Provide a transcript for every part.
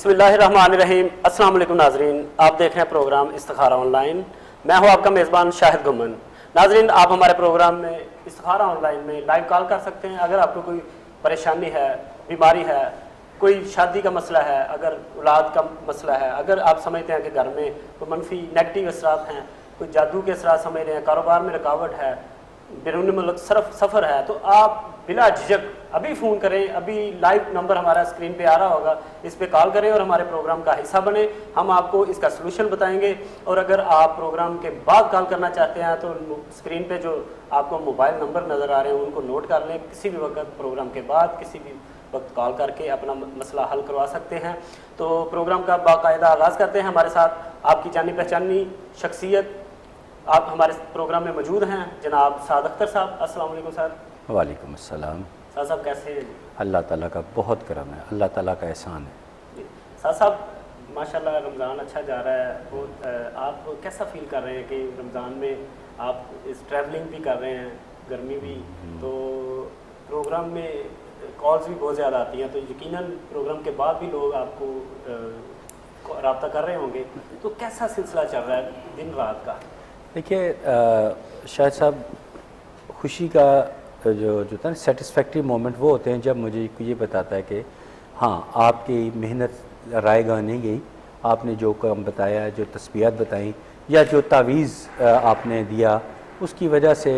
बिस्मिल्लाहिर्रहमानिर्रहीम। अस्सलाम वालेकुम नाजरीन, आप देख रहे हैं प्रोग्राम इस्तिखारा ऑनलाइन। मैं हूं आपका मेज़बान शाहिद गुमन। नाजरीन, आप हमारे प्रोग्राम में इस्तिखारा ऑनलाइन में लाइव कॉल कर सकते हैं। अगर आपको कोई परेशानी है, बीमारी है, कोई शादी का मसला है, अगर औलाद का मसला है, अगर आप समझते हैं कि घर में कोई मनफी नेगेटिव असरात हैं, कोई जादू के असरात समझ रहे हैं, कारोबार में रुकावट है, बैरून मुल्क सफ़र है, तो आप बिला झिझक अभी फ़ोन करें। अभी लाइव नंबर हमारा स्क्रीन पे आ रहा होगा, इस पे कॉल करें और हमारे प्रोग्राम का हिस्सा बने। हम आपको इसका सलूशन बताएंगे। और अगर आप प्रोग्राम के बाद कॉल करना चाहते हैं तो स्क्रीन पे जो आपको मोबाइल नंबर नज़र आ रहे हैं उनको नोट कर लें। किसी भी वक्त प्रोग्राम के बाद किसी भी वक्त कॉल करके अपना मसला हल करवा सकते हैं। तो प्रोग्राम का बाकायदा आगाज़ करते हैं। हमारे साथ आपकी जानी पहचानी शख्सियत आप हमारे प्रोग्राम में मौजूद हैं, जनाब साद अख्तर साहब। अस्सलाम वालेकुम सर। वालेकुम अस्सलाम। साद साहब कैसे हैं? अल्लाह ताला का बहुत करम है, अल्लाह ताला का एहसान है। साद साहब, माशाल्लाह रमज़ान अच्छा जा रहा है। तो आप कैसा फील कर रहे हैं कि रमज़ान में आप इस ट्रैवलिंग भी कर रहे हैं, गर्मी भी, तो प्रोग्राम में कॉल्स भी बहुत ज़्यादा आती हैं, तो यकीनन प्रोग्राम के बाद भी लोग आपको रब्ता कर रहे होंगे, तो कैसा सिलसिला चल रहा है दिन रात का? देखिए शाहिद साहब, खुशी का जो था ना सेटिस्फैक्ट्री मोमेंट वो होते हैं जब मुझे ये बताता है कि हाँ, आपकी मेहनत रायगा नहीं गई, आपने जो काम बताया, जो तस्बीहात बताई या जो तावीज़ आपने दिया, उसकी वजह से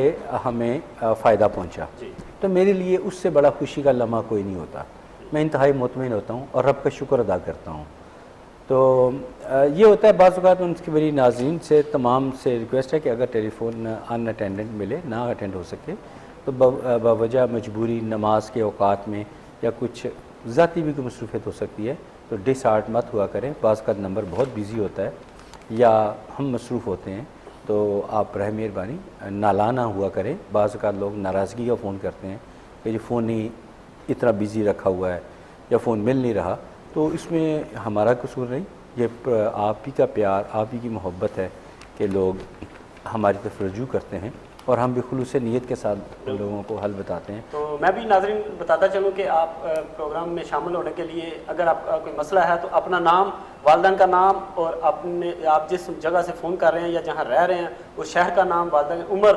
हमें फ़ायदा पहुँचा। तो मेरे लिए उससे बड़ा खुशी का लम्हा कोई नहीं होता। मैं इंतहाई मुतमिन होता हूँ और रब का शुक्र अदा करता हूँ। तो ये होता है बाज़ औक़ात उनकी मेरी नाज़रीन से तमाम से रिक्वेस्ट है कि अगर टेलीफोन अनअटेंडेंट मिले, ना अटेंड हो सके, तो बवजह मजबूरी नमाज के औक़ात में या कुछ ज़ाती भी कोई मसरूफ़ियत हो सकती है, तो डिसहार्ट मत हुआ करें। बाज़ का नंबर बहुत बिज़ी होता है या हम मसरूफ़ होते हैं, तो आप रह मेहरबानी नालाना हुआ करें। बाज़ औक़ात लोग नाराज़गी का फ़ोन करते हैं कि ये फ़ोन ही इतना बिज़ी रखा हुआ है या फ़ोन मिल नहीं रहा, तो इसमें हमारा कसूर नहीं। ये आप ही का प्यार, आप ही की मोहब्बत है कि लोग हमारी तरफ रजू करते हैं और हम भी खुलूस नीयत के साथ लोगों को हल बताते हैं। तो मैं भी नाज़रीन बताता चलूँ कि आप प्रोग्राम में शामिल होने के लिए अगर आपका कोई मसला है तो अपना नाम, वालिदैन का नाम और आप जिस जगह से फ़ोन कर रहे हैं या जहाँ रह रहे हैं उस शहर का नाम, वालिदैन उम्र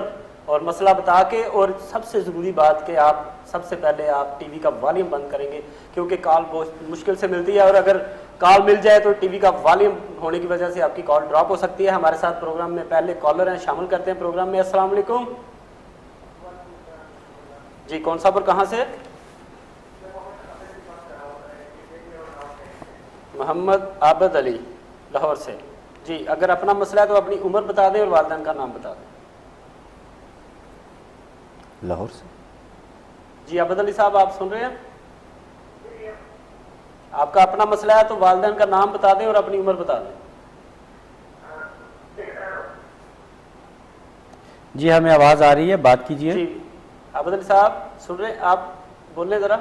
और मसला बता के, और सबसे ज़रूरी बात कि आप सबसे पहले आप टीवी का वॉल्यूम बंद करेंगे, क्योंकि कॉल बहुत मुश्किल से मिलती है और अगर कॉल मिल जाए तो टीवी का वॉल्यूम होने की वजह से आपकी कॉल ड्रॉप हो सकती है। हमारे साथ प्रोग्राम में पहले कॉलर हैं, शामिल करते हैं प्रोग्राम में। अस्सलाम वालेकुम जी, कौन सा पर कहाँ से? मोहम्मद आबद अली लाहौर से। जी, अगर अपना मसला है तो अपनी उम्र बता दें और वालिदैन का नाम बता दें। लाहौर से जी आबद अली साहब, आप सुन रहे हैं? आपका अपना मसला है तो वालिदैन का नाम बता दें और अपनी उम्र बता दें। जी, हमें आवाज़ आ रही है, बात कीजिए। जी आबद अली साहब सुन रहे हैं? आप बोल ज़रा।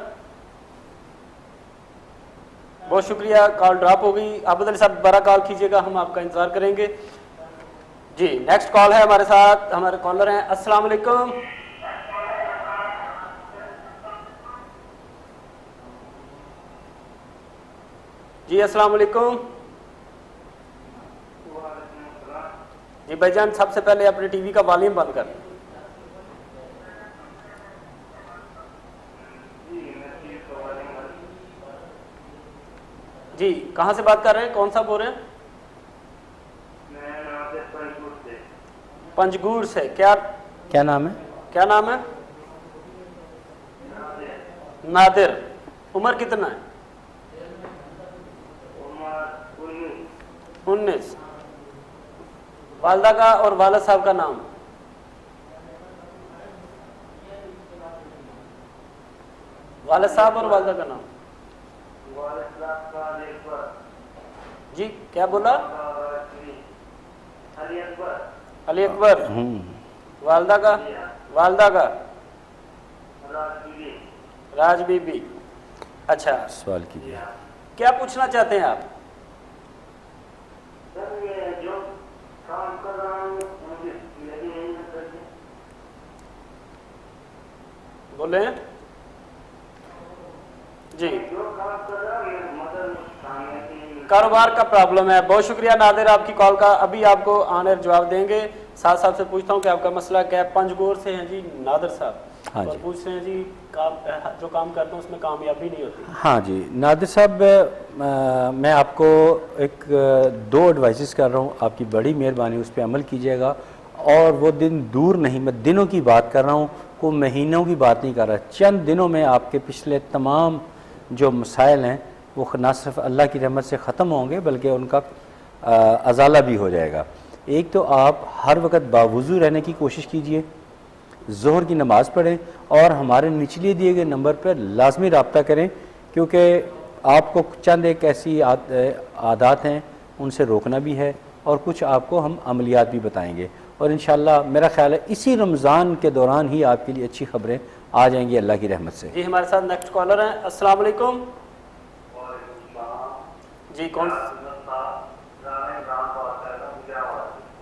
बहुत शुक्रिया, कॉल ड्रॉप हो गई। आबद अली साहब दोबारा कॉल कीजिएगा, हम आपका इंतजार करेंगे। जी, नेक्स्ट कॉल है हमारे साथ, हमारे कॉलर हैं। अस्सलाम वालेकुम। जी अस्सलाम वालेकुम। जी भाईजान, सबसे पहले अपने टीवी का वॉल्यूम बंद कर। जी, कहाँ से बात कर रहे हैं, कौन सा बोल रहे हैं? पंजगूर से। क्या नाम है? क्या नाम है? नादिर। उम्र कितना है? 19। वालदा का और वालिद साहब का नाम? वालिद साहब और वालदा का नाम? जी क्या बोला? अली अकबर। वालदा का? वालदा का राज बीबी। अच्छा, सवाल कीजिए। क्या पूछना चाहते हैं आप? बोले जी। कारोबार का प्रॉब्लम है। बहुत शुक्रिया नादिर आपकी कॉल का, अभी आपको आने जवाब देंगे। साथ साथ से पूछता हूँ कि आपका मसला क्या है। पंजगोर से हैं जी नादिर साहब, हाँ और जी। पूछ रहे हैं जी जो काम करते हैं उसमें कामयाबी नहीं होती। हाँ जी नादिर साहब, मैं आपको एक दो एडवाइसेस कर रहा हूँ, आपकी बड़ी मेहरबानी उस पर अमल कीजिएगा। और वो दिन दूर नहीं, मैं दिनों की बात कर रहा हूँ, को महीनों की बात नहीं कर रहा। चंद दिनों में आपके पिछले तमाम जो मसाइल हैं वो ना सिर्फ अल्लाह की रहमत से ख़त्म होंगे बल्कि उनका अजाला भी हो जाएगा। एक तो आप हर वक्त बावुज़ू रहने की कोशिश कीजिए, ज़ोहर की नमाज़ पढ़ें और हमारे निचले दिए गए नंबर पर लाजमी रब्ता करें, क्योंकि आपको चंद एक ऐसी आदत हैं उनसे रोकना भी है और कुछ आपको हम अमलियात भी बताएंगे। और इंशाअल्लाह मेरा ख्याल है इसी रमज़ान के दौरान ही आपके लिए अच्छी खबरें आ जाएंगी अल्लाह की रहमत से। जी हमारे साथ नेक्स्ट कॉलर हैं। अस्सलाम वालेकुम जी, कौन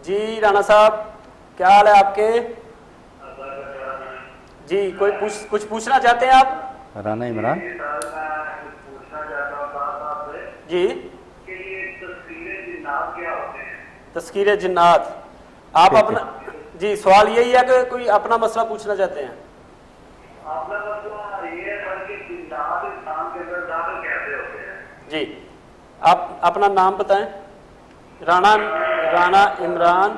जी? राणा साहब क्या हाल है आपके? जी कुछ पूछना चाहते हैं आप? राना इमरान जी, तस्कीर जिन्नात। आप ठीक है। अपना जी सवाल यही है कि कोई अपना मसला पूछना चाहते हैं? जी, आप अपना नाम बताएं। राणा इमरान।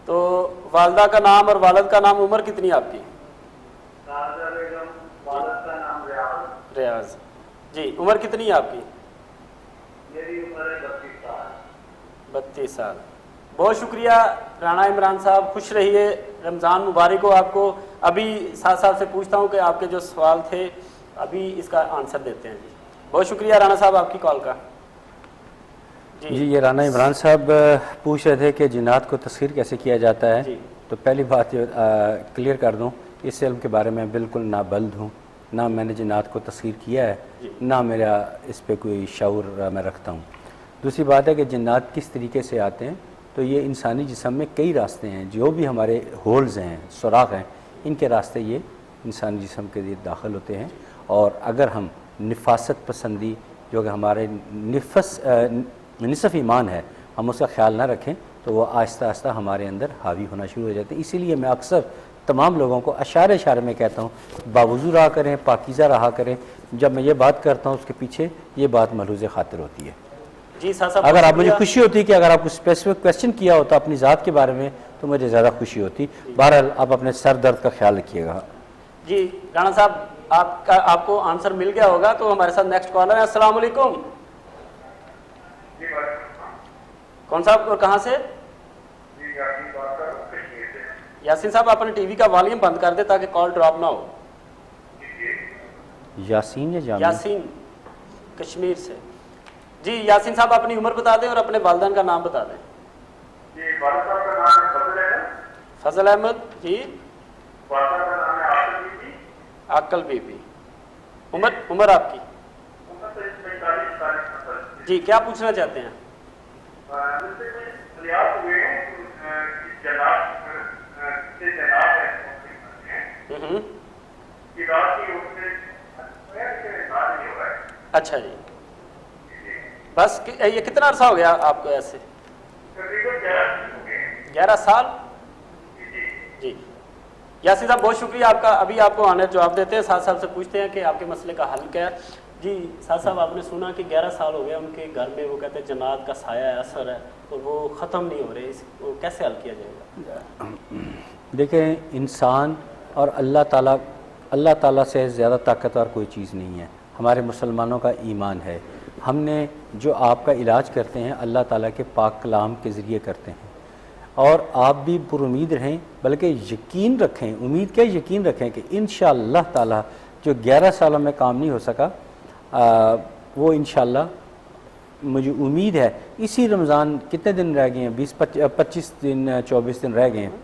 तो वालदा का नाम और वालिद का नाम, उम्र कितनी है आपकी? रियाज। जी, उम्र कितनी है आपकी? 32 साल। बहुत शुक्रिया राणा इमरान साहब, खुश रहिए, रमज़ान मुबारक हो आपको। अभी साथ साथ से पूछता हूँ कि आपके जो सवाल थे अभी इसका आंसर देते हैं। जी बहुत शुक्रिया राणा साहब आपकी कॉल का। जी ये राना इमरान साहब पूछ रहे थे कि जिन्नात को तस्खीर कैसे किया जाता है। जी। तो पहली बात क्लियर कर दूं, इस इल्म के बारे में बिल्कुल ना बल्द हूँ, ना मैंने जिन्नात को तस्खीर किया है, ना मेरा इस पे कोई शऊर मैं रखता हूँ। दूसरी बात है कि जिन्नात किस तरीके से आते हैं, तो ये इंसानी जिस्म में कई रास्ते हैं, जो भी हमारे होल्स हैं, सुराख हैं, इनके रास्ते ये इंसानी जिस्म के लिए दाखिल होते हैं। और अगर हम निफासत पसंदी, जो कि हमारे निसफ़ ईमान है, हम उसका ख्याल ना रखें तो वो आहिस्ता आहिस्ता हमारे अंदर हावी होना शुरू हो जाते हैं। इसीलिए मैं अक्सर तमाम लोगों को अशारे इशारे में कहता हूँ, बावुज़ू रहा करें, पाकीज़ा रहा करें। जब मैं ये बात करता हूँ उसके पीछे ये बात मलहूज़ खातिर होती है। जी साहब, अगर आप, मुझे खुशी होती है कि अगर आपको स्पेसिफिक क्वेश्चन किया होता अपनी ज़ात के बारे में तो मुझे ज़्यादा खुशी होती। बहरहाल आप अपने सर दर्द का ख्याल रखिएगा। जी राणा साहब आपको आंसर मिल गया होगा। तो हमारे साथ नेक्स्ट कॉलर है। अस्सलाम वालेकुम। कौन साहब और कहाँ से? यासीन साहब अपने टीवी का वॉल्यूम बंद कर दे ताकि कॉल ड्रॉप ना हो। यासीन या जामिन? यासीन कश्मीर से। जी यासीन साहब अपनी उम्र बता दें और अपने वालिदैन का नाम बता दें। फजल अहमद जी। अक्ल बीबी। उम्र आपकी? जी क्या पूछना चाहते हैं? अच्छा जी, बस ये कितना अरसा हो गया आपको ऐसे? 11 साल। जी यासीन साहब बहुत शुक्रिया आपका, अभी आपको आने जवाब देते हैं। साथ साथ से पूछते हैं कि आपके मसले का हल क्या है। जी साथ साहब आपने सुना कि 11 साल हो गए उनके घर में, वो कहते हैं जन्नात का साया है, असर है, तो वो ख़त्म नहीं हो रहे, इसको कैसे हल किया जाएगा? देखें, इंसान और अल्लाह ताला से ज़्यादा ताकतवर कोई चीज़ नहीं है। हमारे मुसलमानों का ईमान है। हमने जो आपका इलाज करते हैं अल्लाह ताला के पाक कलाम के ज़रिए करते हैं। और आप भी पुरुमीद रहें, बल्कि यकीन रखें, उम्मीद क्या यकीन रखें कि इंशाअल्लाह ताला जो 11 सालों में काम नहीं हो सका वो इंशाअल्लाह, मुझे उम्मीद है इसी रमज़ान कितने दिन रह गए हैं, 20-25 दिन 24 दिन रह गए हैं,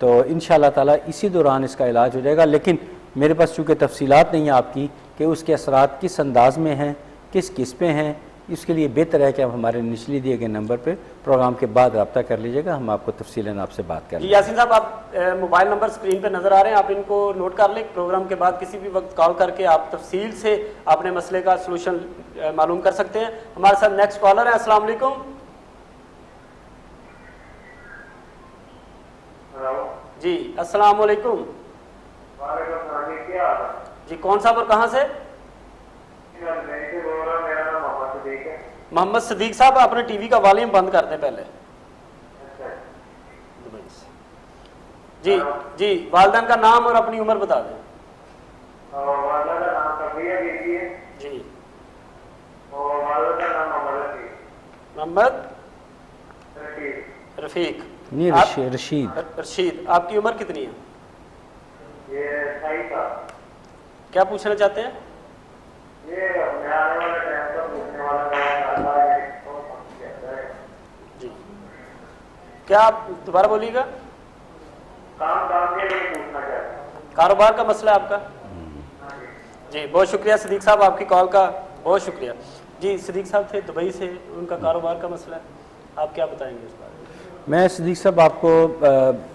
तो इंशाअल्लाह ताला इसी दौरान इसका इलाज हो जाएगा। लेकिन मेरे पास चूँकि तफसीलात नहीं है आपकी कि उसके असरात किस अंदाज में हैं, किस पे हैं, इसके लिए बेहतर है कि आप हमारे निचले दिए गए नंबर पे प्रोग्राम के बाद रब्ता कर लीजिएगा, हम आपको तफसीलन आपसे बात कर जी लेंगे। यासीन साहब, आप मोबाइल नंबर स्क्रीन पे नज़र आ रहे हैं, आप इनको नोट कर लें। प्रोग्राम के बाद किसी भी वक्त कॉल करके आप तफसील से अपने मसले का सलूशन मालूम कर सकते हैं। हमारे साथ नेक्स्ट कॉलर है। अस्सलाम वालेकुम। जी अस्सलाम वालेकुम। जी कौन साहब और कहाँ से? मोहम्मद सदीक साहब, अपने टीवी का वॉल्यूम बंद कर दें पहले। जी जी, वालदैन का नाम और अपनी उम्र बता दें। जी मोहम्मद रफीक। नहीं, रशीद। रशीद, आपकी उम्र कितनी है? क्या पूछना चाहते हैं? जी क्या आप दोबारा बोलिएगा? कारोबार का मसला है आपका? जी बहुत शुक्रिया सदीक साहब, आपकी कॉल का बहुत शुक्रिया। जी सदीक साहब थे दुबई से, उनका कारोबार का मसला है, आप क्या बताएंगे इस बारे में? मैं सदीक साहब आपको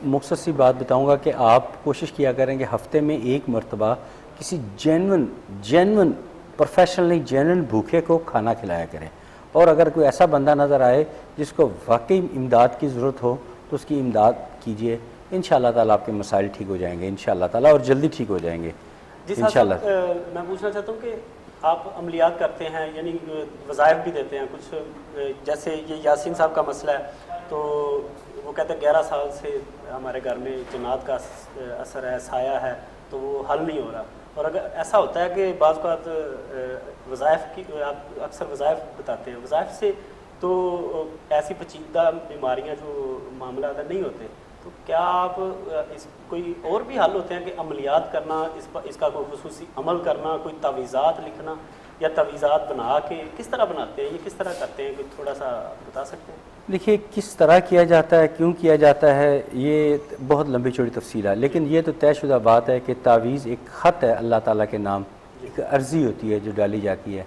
मुख्तसर सी बात बताऊंगा कि आप कोशिश किया करेंगे हफ्ते में एक मरतबा किसी जेन्युइन प्रोफेशनली जेन्युइन भूखे को खाना खिलाया करें। और अगर कोई ऐसा बंदा नज़र आए जिसको वाकई इमदाद की ज़रूरत हो तो उसकी इमदाद कीजिए। इंशाअल्लाह ताला आपके मसाइल ठीक हो जाएंगे इंशाअल्लाह ताला, और जल्दी ठीक हो जाएंगे इंशाअल्लाह। मैं पूछना चाहता हूँ कि आप अमलियात करते हैं, यानी वज़ाइफ भी देते हैं कुछ, जैसे ये यासीन साहब का मसला है तो वो कहते हैं 11 साल से हमारे घर में जन्नात का असर है, साया है, तो वो हल नहीं हो रहा। और अगर ऐसा होता है कि बाज़ वज़ाइफ की, आप अक्सर वज़ाइफ बताते हैं, वज़ाइफ से तो ऐसी पेचीदा बीमारियां जो मामला नहीं होते, तो क्या आप इस कोई और भी हल होते हैं कि अमलियात करना, इसका कोई खुसूसी अमल करना, कोई तवीज़ात लिखना या तवीज़ात बना के किस तरह बनाते हैं, ये किस तरह करते हैं, कुछ थोड़ा सा बता सकते हैं? देखिए किस तरह किया जाता है, क्यों किया जाता है, ये बहुत लंबी चौड़ी तफसील है, लेकिन ये तो तयशुदा बात है कि तावीज़ एक ख़त है अल्लाह ताला के नाम, एक अर्ज़ी होती है जो डाली जाती है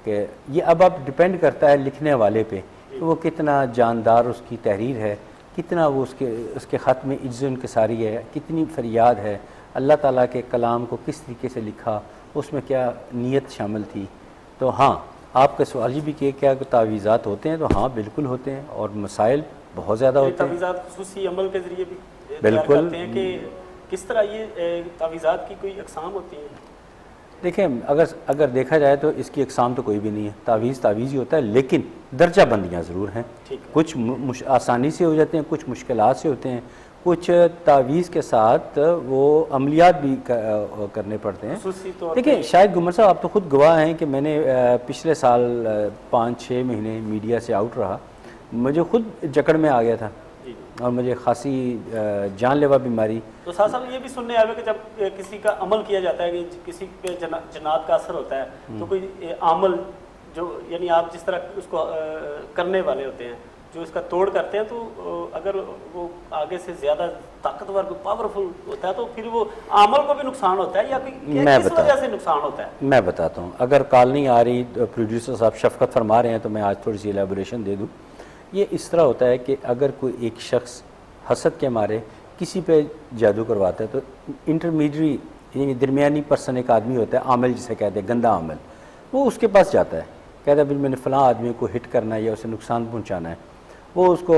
कि ये अब डिपेंड करता है लिखने वाले पे कि वो कितना जानदार उसकी तहरीर है, कितना वो उसके ख़त में इज्ज़त इंकिसारी है, कितनी फरियाद है, अल्लाह ताला के कलाम को किस तरीके से लिखा, उसमें क्या नीयत शामिल थी। तो हाँ, आपका सवाल ये भी कि क्या तावीज़ात होते हैं, तो हाँ बिल्कुल होते हैं, और मसाइल बहुत ज़्यादा होते हैं। तावीज़ात खुसूसी अमल के ज़रिए भी बिल्कुल करते हैं कि किस तरह ये तावीज़ात की कोई अक़साम होती है? देखें अगर देखा जाए तो इसकी अक़साम तो कोई भी नहीं है, तावीज़ ही होता है, लेकिन दर्जा बंदियाँ ज़रूर हैं। कुछ आसानी से हो जाते हैं, कुछ मुश्किलात से होते हैं, कुछ तावीज़ के साथ वो अमलियात भी करने पड़ते हैं। देखिए शायद गुमर साहब आप तो ख़ुद गवाह हैं कि मैंने पिछले साल 5-6 महीने मीडिया से आउट रहा, मुझे खुद जकड़ में आ गया था और मुझे खासी जानलेवा बीमारी। तो साथ साथ ये भी सुनने आया कि जब किसी का अमल किया जाता है कि किसी पे जन्नात का असर होता है, तो कोई अमल जो यानी आप जिस तरह उसको करने वाले होते हैं, जो इसका तोड़ करते हैं, तो अगर वो आगे से ज़्यादा ताकतवर पावरफुल होता है तो फिर वो अमल को भी नुकसान होता है या किस वजह से नुकसान होता है? मैं बताता हूँ। अगर कॉल नहीं आ रही, प्रोड्यूसर साहब शफकत फरमा रहे हैं, तो मैं आज थोड़ी सी एलेबोरेशन दे दूँ। ये इस तरह होता है कि अगर कोई एक शख्स हसद के मारे किसी पे जादू करवाता है, तो इंटरमीडियरी यानी दरमियानी पर्सन एक आदमी होता है, आमिल जिसे कहते हैं, गंदा आमिल, वो उसके पास जाता है, कहता है भाई मैंने फ़लाँ आदमी को हिट करना है या उसे नुकसान पहुँचाना है। वो उसको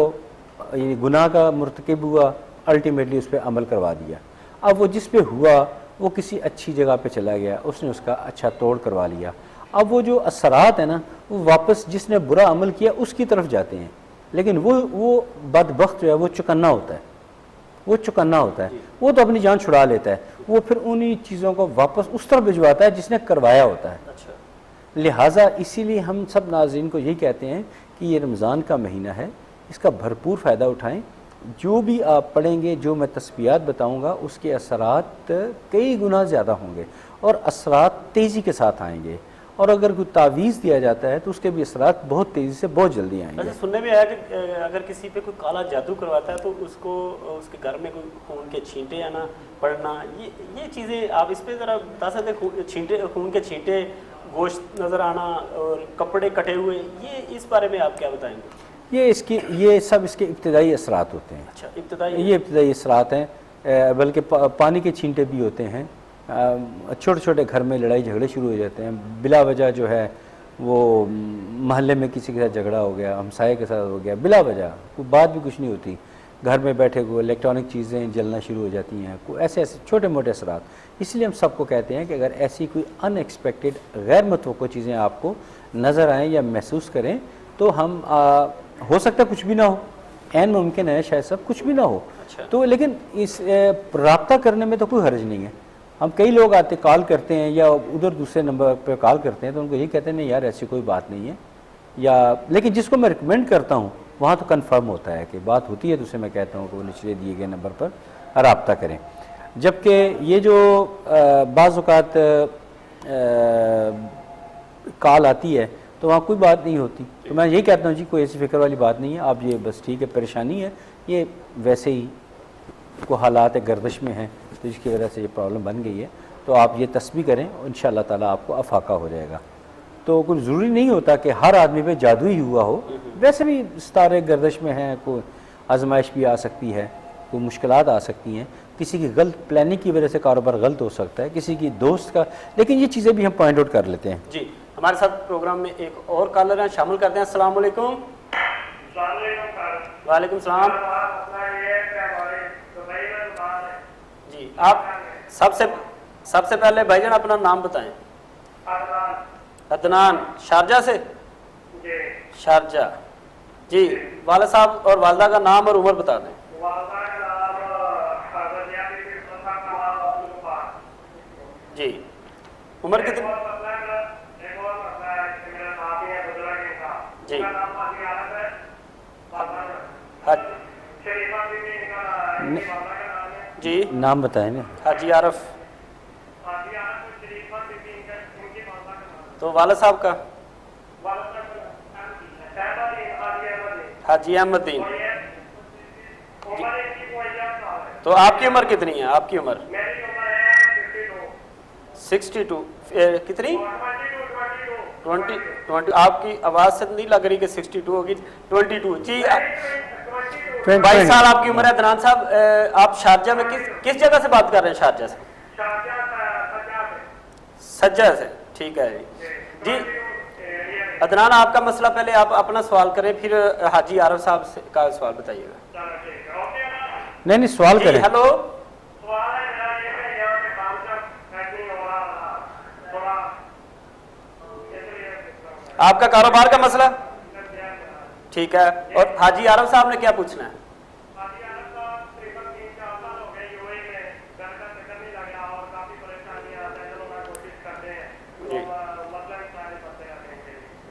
यानी गुनाह का मुर्तकिब हुआ, अल्टीमेटली उस पर अमल करवा दिया। अब वो जिस पे हुआ वो किसी अच्छी जगह पे चला गया, उसने उसका अच्छा तोड़ करवा लिया। अब वो जो असरात है ना, वो वापस जिसने बुरा अमल किया उसकी तरफ जाते हैं, लेकिन वो बदबख्त जो है वो चुकन्ना होता है, वो तो अपनी जान छुड़ा लेता है, वो फिर उन्हीं चीज़ों को वापस उस तरफ भिजवाता है जिसने करवाया होता है। लिहाजा इसीलिए हम सब नाज़रीन को यही कहते हैं कि ये रमज़ान का महीना है, इसका भरपूर फ़ायदा उठाएं। जो भी आप पढ़ेंगे, जो मैं तस्बीहात बताऊंगा, उसके असरात कई गुना ज़्यादा होंगे और असरात तेज़ी के साथ आएंगे। और अगर कोई तावीज़ दिया जाता है तो उसके भी असरात बहुत तेज़ी से बहुत जल्दी आएंगे। अच्छा, सुनने में आया कि अगर किसी पे कोई काला जादू करवाता है तो उसको उसके घर में कोई खून के छींटे आना पड़ना, ये चीज़ें आप इस पर ज़रा बता सकते हैं? खून के छींटे गोश्त नज़र आना और कपड़े कटे हुए, ये इस बारे में आप क्या बताएंगे? ये सब इसके इब्तदाई असरात होते हैं। अच्छा, इब्तदाई ये इब्तदाई असरात हैं, बल्कि पानी के छींटे भी होते हैं। छोटे छोटे घर में लड़ाई झगड़े शुरू हो जाते हैं बिला वजह, जो है वो मोहल्ले में किसी के साथ झगड़ा हो गया, हमसाये के साथ हो गया, बिला वजह कोई बात भी कुछ नहीं होती, घर में बैठे को इलेक्ट्रॉनिक चीज़ें जलना शुरू हो जाती हैं, कोई ऐसे ऐसे छोटे मोटे असरात। इसलिए हम सबको कहते हैं कि अगर ऐसी कोई अनएक्सपेक्टेड गैर मुतवक्को चीज़ें आपको नज़र आएँ या महसूस करें तो हम हो सकता है कुछ भी ना हो, ऐन मुमकिन है शायद सब कुछ भी ना हो। अच्छा। तो लेकिन इस रब्ता करने में तो कोई हर्ज नहीं है। हम कई लोग आते कॉल करते हैं या उधर दूसरे नंबर पर कॉल करते हैं तो उनको यही कहते हैं नहीं यार ऐसी कोई बात नहीं है, या लेकिन जिसको मैं रिकमेंड करता हूँ वहाँ तो कंफर्म होता है कि बात होती है, तो उसे मैं कहता हूँ कि वो निचले दिए गए नंबर पर रब्ता करें। जबकि ये जो बाज़ औक़ात कॉल आती है तो वहाँ कोई बात नहीं होती, तो मैं यही कहता हूँ जी कोई ऐसी फ़िक्र वाली बात नहीं है, आप ये बस ठीक है परेशानी है, ये वैसे ही को हालात गर्दिश में हैं तो इसकी वजह से ये प्रॉब्लम बन गई है, तो आप ये तस्बीह करें और इंशाअल्लाह ताला आपको अफाका हो जाएगा। तो कुछ ज़रूरी नहीं होता कि हर आदमी पे जादू ही हुआ हो, वैसे भी सितारे गर्दिश में हैं, कोई आजमाइश भी आ सकती है, कोई मुश्किलात आ सकती हैं, किसी की गलत प्लानिंग की वजह से कारोबार गलत हो सकता है, किसी की दोस्त का, लेकिन ये चीज़ें भी हम पॉइंट आउट कर लेते हैं। जी, हमारे साथ प्रोग्राम में एक और कॉलर हैं, शामिल करते हैं। अस्सलाम वालेकुम। वालेकुम सलाम जी। आप सबसे पहले भाईजान अपना नाम बताएं। अदनान, शारजा से? शारजा जी। वाला साहब और वालदा का नाम और उम्र बता दें। जी। उम्र कितनी? जी। जी, नाम बताएं ना। हाजी आरफ। तो वाला साहब का? हाजी अहमदीन। तो आपकी उम्र कितनी है? आपकी उम्र 62। कितनी? 20। आपकी आवाज़ से नहीं लग रही कि 62 होगी, 22 जी। 22 साल आपकी उम्र है। अदनान साहब, आप शारजा में किस जगह से बात कर रहे हैं? शारजा से? सज्जा से, ठीक है जी। अदनान, आपका मसला पहले आप अपना सवाल करें, फिर हाजी आरफ साहब का सवाल बताइएगा। नहीं सवाल करें। हेलो, आपका कारोबार का मसला? ठीक है। और हाजी आरफ साहब ने क्या पूछना है?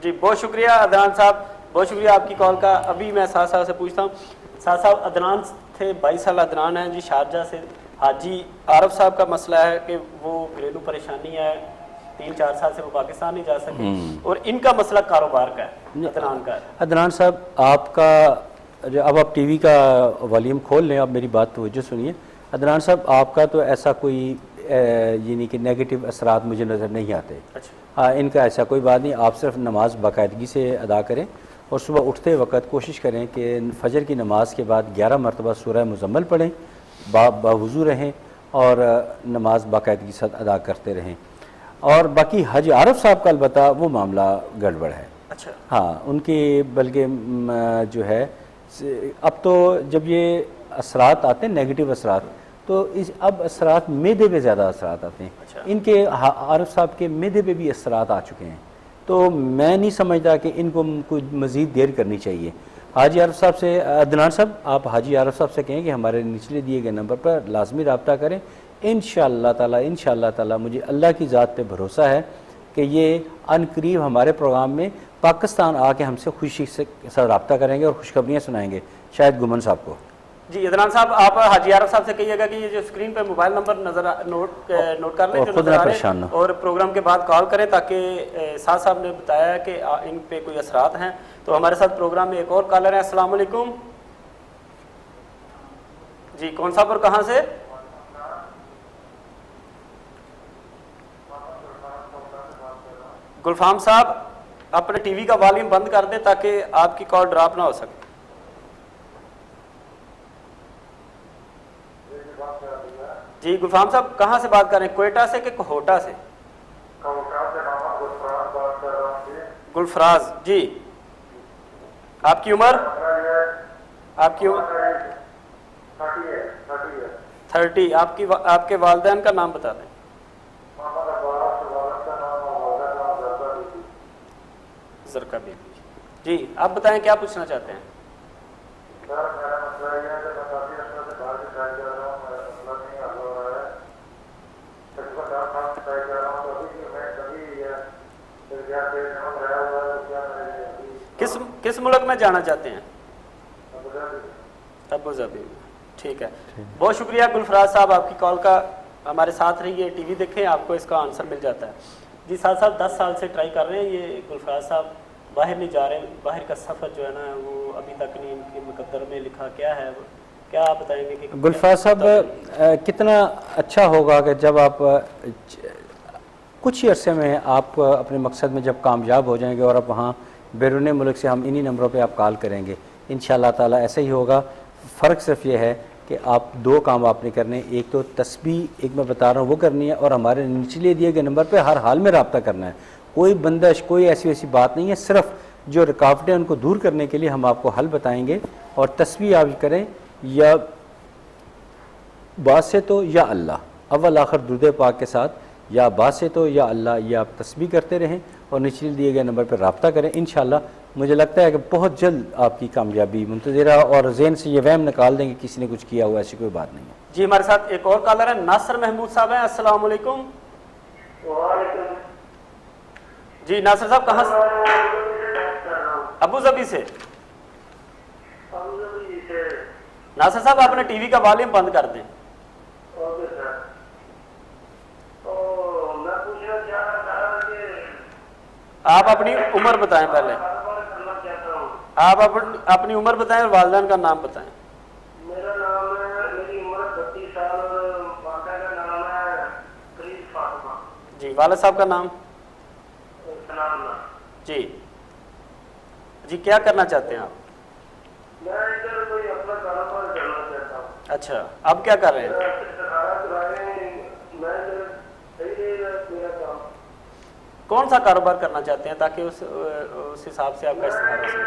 जी, बहुत शुक्रिया अदनान साहब, बहुत शुक्रिया आपकी कॉल का। अभी मैं साथ साहब से पूछता हूँ। साहब अदनान थे, 22 साल अदनान है जी, शारजा से। हाजी आरफ साहब का मसला है कि वो घरेलू परेशानी है, 3-4 साल से वो पाकिस्तान नहीं जा सके, और इनका मसला कारोबार का है, अदनान का है। अदनान साहब, आपका अब आप टीवी का वॉल्यूम खोल लें, आप मेरी बात तवज्जो सुनिए। अदनान साहब, आपका तो ऐसा कोई यानी कि नेगेटिव असरात मुझे नज़र नहीं आते। अच्छा। हाँ, इनका ऐसा कोई बात नहीं। आप सिर्फ नमाज बाकायदगी से अदा करें और सुबह उठते वक्त कोशिश करें कि फजर की नमाज के बाद 11 मरतबा सूरह मुज़म्मल पढ़ें, बावुज़ू रहें और नमाज बाकायदगी के साथ अदा करते रहें। और बाकी हाजी आरफ साहब का अलबत्ता वो मामला गड़बड़ है। अच्छा। हाँ, उनकी बल्कि जो है अब तो जब ये असरात आते हैं नेगेटिव असरात, तो इस अब असरात मैदे पे ज़्यादा असरात आते हैं। अच्छा। इनके आरफ साहब के मैदे पे भी असरात आ चुके हैं, तो मैं नहीं समझता कि इनको कुछ मज़ीद देर करनी चाहिए। हाजी आरफ साहब से, अदनान साहब, आप हाजी आरफ साहब से कहें कि हमारे निचले दिए गए नंबर पर लाजमी रब्ता करें। इंशाअल्लाह ताला मुझे अल्लाह की ज़ात पे भरोसा है कि ये अनकरीब हमारे प्रोग्राम में पाकिस्तान आके हमसे खुशी से रब्ता करेंगे और खुशखबरियाँ सुनाएंगे, शायद गुमन साहब को। जी अदनान साहब, आप हाजी आरफ साहब से कहिएगा कि ये जो स्क्रीन पे मोबाइल नंबर नोट कर लें, खुद ना परेशान हो, और प्रोग्राम के बाद कॉल करें, ताकि साथ साहब ने बताया कि इन पे कोई असरात हैं। तो हमारे साथ प्रोग्राम में एक और कॉलर है। अस्सलाम वालेकुम जी, कौन साहब और कहाँ से? गुलफाम साहब अपने टीवी का वॉल्यूम बंद कर दें ताकि आपकी कॉल ड्रॉप ना हो सके। जी गुलफाम साहब कहाँ से बात कर रहे हैं, कोयटा से कि कोहोटा से? गुलफराज जी, आपकी उम्र? आपकी उम्र 30। आपके वालिदैन का नाम बता दें। जरका बीबी जी, आप बताएं क्या पूछना चाहते हैं? किस मुल्क में जाना चाहते हैं? अबू धाबी में। ठीक है, बहुत शुक्रिया गुलफराज साहब आपकी कॉल का। हमारे साथ रहिए, टीवी देखें, आपको इसका आंसर मिल जाता है। जी साहब 10 साल से ट्राई कर रहे हैं, ये गुलफराज साहब बाहर नहीं जा रहे, बाहर का सफ़र जो है ना वो अभी तक नहीं इनके मुकद्दर में लिखा। क्या है, क्या आप बताएंगे कि गुलफराज साहब कितना अच्छा होगा कि जब आप कुछ ही अरसे में आप अपने मकसद में जब कामयाब हो जाएंगे और आप वहाँ बैरून मुल्क से हम इन्हीं नंबरों पे आप कॉल करेंगे, इंशाअल्लाह ताला ऐसा ही होगा। फ़र्क सिर्फ ये है कि आप दो काम आपने करने, एक तो तस्बीह एक मैं बता रहा हूँ वो करनी है, और हमारे निचले दिए गए नंबर पे हर हाल में रब्ता करना है। कोई बंदिश, कोई ऐसी वैसी बात नहीं है, सिर्फ जो रुकावटें उनको दूर करने के लिए हम आपको हल बताएंगे। और तस्बीह आप करें या बासे तो या अल्लाह, अव्वल आखिर दुरूद पाक के साथ, या बासे तो या अल्लाह, ये आप तस्बीह करते रहें और निचले दिए गए नंबर पर रब्ता करें। इंशाअल्लाह मुझे लगता है कि बहुत जल्द आपकी कामयाबी मुंतज़िर है और ज़हन से ये वहम निकाल देंगे किसी ने कुछ किया हुआ, ऐसी कोई बात नहीं है। जी हमारे साथ एक और कॉलर है, नासिर महमूद साहब हैं। अस्सलाम वालेकुम। जी नासिर साहब कहाँ से? अबू धाबी से। नासिर साहब आपने टीवी का वॉल्यूम बंद कर दें। आप अपनी उम्र बताएं पहले। आप अपनी उम्र बताएं और वालिदैन का नाम बताएं। मेरा नाम है, मेरी उम्र 32 साल और वालिदा का नाम है करीब फातिमा। जी वालिद साहब का नाम? सनाम। जी जी क्या करना चाहते हैं आप? मैं इधर कोई अपना कारोबार करना चाहता हूँ। अच्छा, अब क्या कर रहे हैं? कौन सा कारोबार करना चाहते हैं ताकि उस हिसाब से आपका इस्तेमाल हो सके?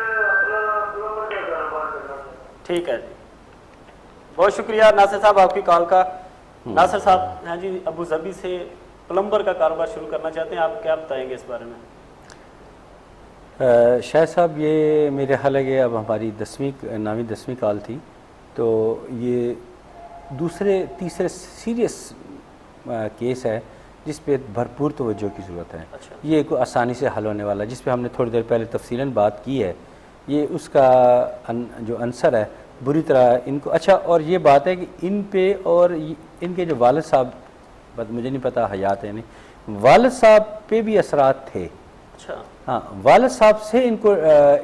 ठीक है जी, बहुत शुक्रिया नासिर साहब आपकी कॉल का। नासिर साहब हैं जी अबू धाबी से, प्लम्बर का कारोबार शुरू करना चाहते हैं, आप क्या बताएंगे इस बारे में? शायद साहब ये मेरे ख्याल है कि अब हमारी 10वीं कॉल थी, तो ये दूसरे तीसरे सीरियस केस है जिस पे भरपूर तवज्जो की ज़रूरत है। अच्छा। ये कोई आसानी से हल होने वाला, जिस पे हमने थोड़ी देर पहले तफसीलन बात की है, ये उसका जो आंसर है बुरी तरह इनको। अच्छा, और ये बात है कि इन पे और इनके जो वालिद साहब, मुझे नहीं पता हयात है नहीं, वालिद साहब पे भी असरात थे। अच्छा। हाँ, वालिद साहब से इनको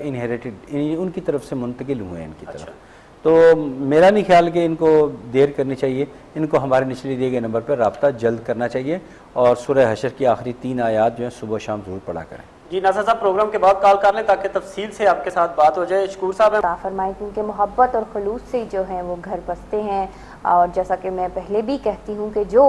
इनहेरिटेड, उनकी तरफ से मुंतकिल हुए हैं इनकी तरफ। अच्छा। तो मेरा नहीं ख्याल कि इनको देर करनी चाहिए, इनको हमारे निचले दिए गए नंबर पर रब्ता जल्द करना चाहिए और सूरह हशर की आखिरी 3 आयात जो है सुबह शाम जरूर पढ़ा करें। जी नासिर साहब प्रोग्राम के बाद कॉल कर लें ताकि तफसील से आपके साथ बात हो जाए। शकूर साहब फरमाएं, क्योंकि मोहब्बत और खलूस से जो है वो घर बसते हैं। और जैसा कि मैं पहले भी कहती हूँ कि जो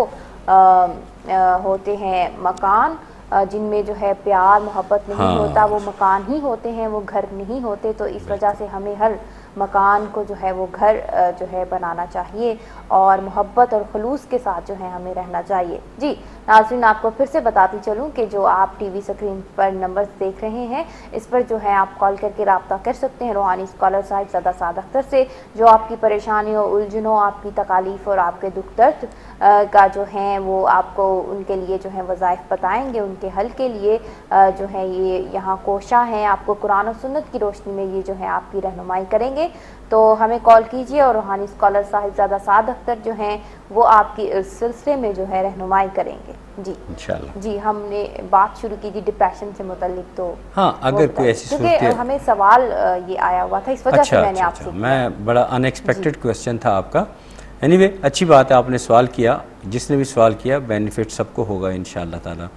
होते हैं मकान जिनमें जो है प्यार मोहब्बत नहीं होता, वो मकान ही होते हैं, वो घर नहीं होते। तो इस वजह से हमें हर मकान को जो है वो घर जो है बनाना चाहिए और मोहब्बत और खलूस के साथ जो है हमें रहना चाहिए। जी नाज़रीन, आपको फिर से बताती चलूँ कि जो आप टीवी स्क्रीन पर नंबर्स देख रहे हैं, इस पर जो है आप कॉल करके रब्ता कर सकते हैं रूहानी स्कॉलर साहिबजादा साद अख्तर से, जो आपकी परेशानियों, उलझनों, आपकी तकालीफ और आपके दुख दर्द का जो है वो आपको उनके लिए जो है वज़ाइफ बताएंगे। उनके हल के लिए जो है ये यहाँ कोशा हैं, आपको कुरान और सुन्नत की रोशनी में ये जो है आपकी रहनुमाई करेंगे। तो हमें कॉल कीजिए और रूहानी स्कॉलर साहिबजादा साद अख्तर जो हैं वो आपकी इस सिलसिले में जो है रहनुमाई करेंगे। जी इंशाअल्लाह। जी हमने बात शुरू की थी डिप्रेशन से मुतल्लिक, तो हाँ अगर कोई ऐसी क्योंकि हमें सवाल ये आया हुआ था, इस वजह से मैंने आपसे मैं बड़ा अनएक्सपेक्टेड क्वेश्चन था आपका। एनीवे अच्छी बात है आपने सवाल किया, जिसने भी सवाल किया बेनिफिट सबको होगा इंशाअल्लाह ताला।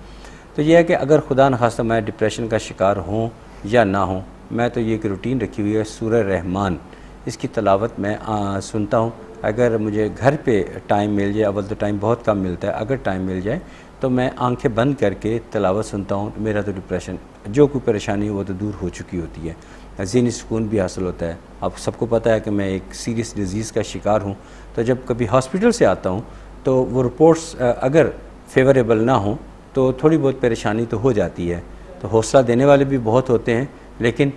तो यह है कि अगर खुदा न खास्ता मैं डिप्रेशन का शिकार हूँ या ना हूँ, मैं तो ये एक रूटीन रखी हुई है, सूरह रहमान इसकी तलावत मैं सुनता हूँ। अगर मुझे घर पे टाइम मिल जाए, अव्वल तो टाइम बहुत कम मिलता है, अगर टाइम मिल जाए तो मैं आंखें बंद करके तलावत सुनता हूँ। मेरा तो डिप्रेशन, जो कोई परेशानी हो वो तो दूर हो चुकी होती है, ज़हनी सुकून भी हासिल होता है। आप सबको पता है कि मैं एक सीरियस डिज़ीज़ का शिकार हूँ, तो जब कभी हॉस्पिटल से आता हूँ तो वो रिपोर्ट्स अगर फेवरेबल ना हो तो थोड़ी बहुत परेशानी तो हो जाती है। तो हौसला देने वाले भी बहुत होते हैं, लेकिन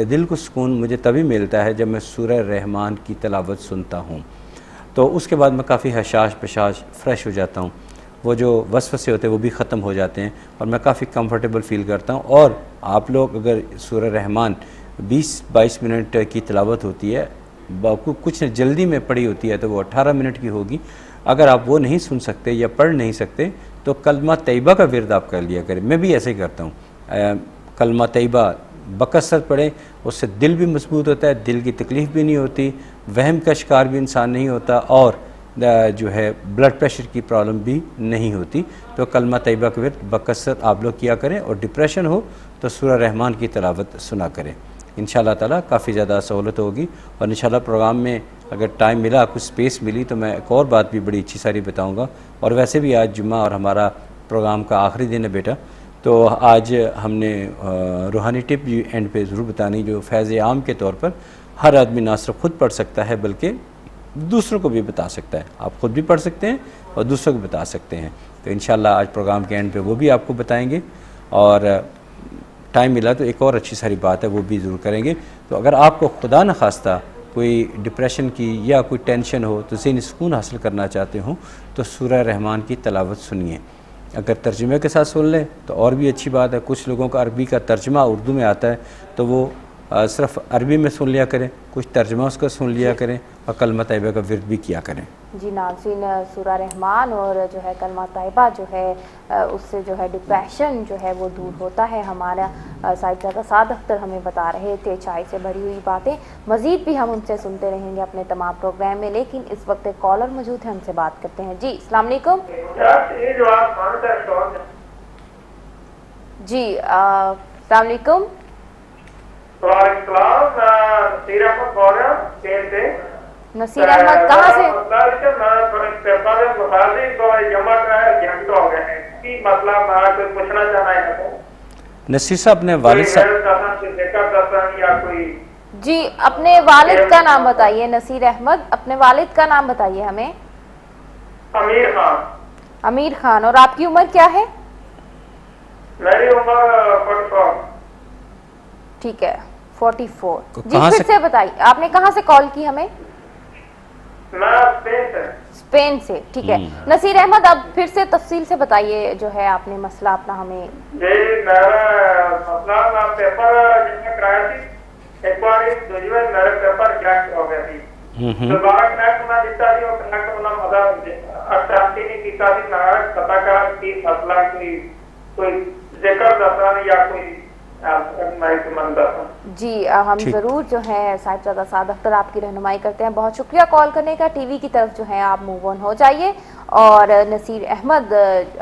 दिल को सुकून मुझे तभी मिलता है जब मैं सूरह रहमान की तलावत सुनता हूँ। तो उसके बाद मैं काफ़ी हशाश पशाश फ्रेश हो जाता हूँ, वो जो वसवसे होते हैं वो भी ख़त्म हो जाते हैं और मैं काफ़ी कंफर्टेबल फ़ील करता हूँ। और आप लोग अगर सूरह रहमान 20-22 मिनट की तलावत होती है, कुछ जल्दी में पढ़ी होती है तो वो 18 मिनट की होगी। अगर आप वो नहीं सुन सकते या पढ़ नहीं सकते तो कलमा तैयबा का विर्द आप कर लिया करें। मैं भी ऐसे ही करता हूँ, कलमा तैयबा बकसरत पढ़ें, उससे दिल भी मजबूत होता है, दिल की तकलीफ़ भी नहीं होती, वहम का शिकार भी इंसान नहीं होता और जो है ब्लड प्रेशर की प्रॉब्लम भी नहीं होती। तो कलमा तैयबा का विर्द बकसरत आप लोग किया करें और डिप्रेशन हो तो सूरह रहमान की तलावत सुना करें। इंशाअल्लाह ताला काफ़ी ज़्यादा सहूलत होगी। और इंशाअल्लाह प्रोग्राम में अगर टाइम मिला, कुछ स्पेस मिली तो मैं एक और बात भी बड़ी अच्छी सारी बताऊँगा। और वैसे भी आज जुम्मा और हमारा प्रोग्राम का आखिरी दिन है बेटा, तो आज हमने रूहानी टिप एंड पे ज़रूर बतानी, जो फैज़ आम के तौर पर हर आदमी ना सिर्फ खुद पढ़ सकता है बल्कि दूसरों को भी बता सकता है। आप खुद भी पढ़ सकते हैं और दूसरों को बता सकते हैं। तो इंशाअल्लाह आज प्रोग्राम के एंड पे वो भी आपको बताएंगे और टाइम मिला तो एक और अच्छी सारी बात है वो भी ज़रूर करेंगे। तो अगर आपको खुदा न खास्ता कोई डिप्रेशन की या कोई टेंशन हो तो ज़हनी सुकून हासिल करना चाहते हो तो सूरह रहमान की तलावत सुनिए। अगर तर्जुमे के साथ सुन लें तो और भी अच्छी बात है। कुछ लोगों का अरबी का तर्जुमा उर्दू में आता है तो वो सिर्फ अरबी में सुन लिया करें, कुछ तर्जुमा उसका सुन लिया करें और कलमा तैयबा का विर्द भी किया करें। जी नाज़रीन, सूरह रहमान और जो है कलमा तैयबा जो है उससे जो है डिप्रेशन जो है वो दूर होता है। हमारा साहिबजादा साद अख्तर हमें बता रहे थे अच्छाई से भरी हुई बातें। मज़ीद भी हम उनसे सुनते रहेंगे अपने तमाम प्रोग्राम में, लेकिन इस वक्त एक कॉलर मौजूद है, उनसे बात करते हैं। जी अस्सलाम वालेकुम। जी अस्सलाम वालेकुम। नसीर अहमद कहाँ से? नसीर साहब अपने वालिद साहब, जी अपने वालिद का नाम बताइए। नसीर अहमद, अपने वालिद का नाम बताइए हमें। अमीर खान। अमीर खान। और आपकी उम्र क्या है? मेरी उम्र 44। ठीक है 44। जी कहाँ फिर से बताइए, आपने कहाँ से कॉल की हमें? मैं स्पेन से। स्पेन से, ठीक है। नसीर अहमद अब फिर से तफसील से बताइए जो है आपने मसला अपना हमें। जी मेरा मसला, मैं पेपर जमा कराया थी एक बार, मेरे पेपर क्रैक हो गया थी। दोबारा क्रैक होना दिखता थी और क्रैक होना मतलब अशांति नहीं दिखता थी। मैं पता करा कि मसला कोई जिक्र दसा या कोई जी हम ज़रूर जो है साहिबजादा साद अख्तर आपकी रहनुमाई करते हैं। बहुत शुक्रिया कॉल करने का। टीवी की तरफ जो है आप मूव ऑन हो जाइए। और नसीर अहमद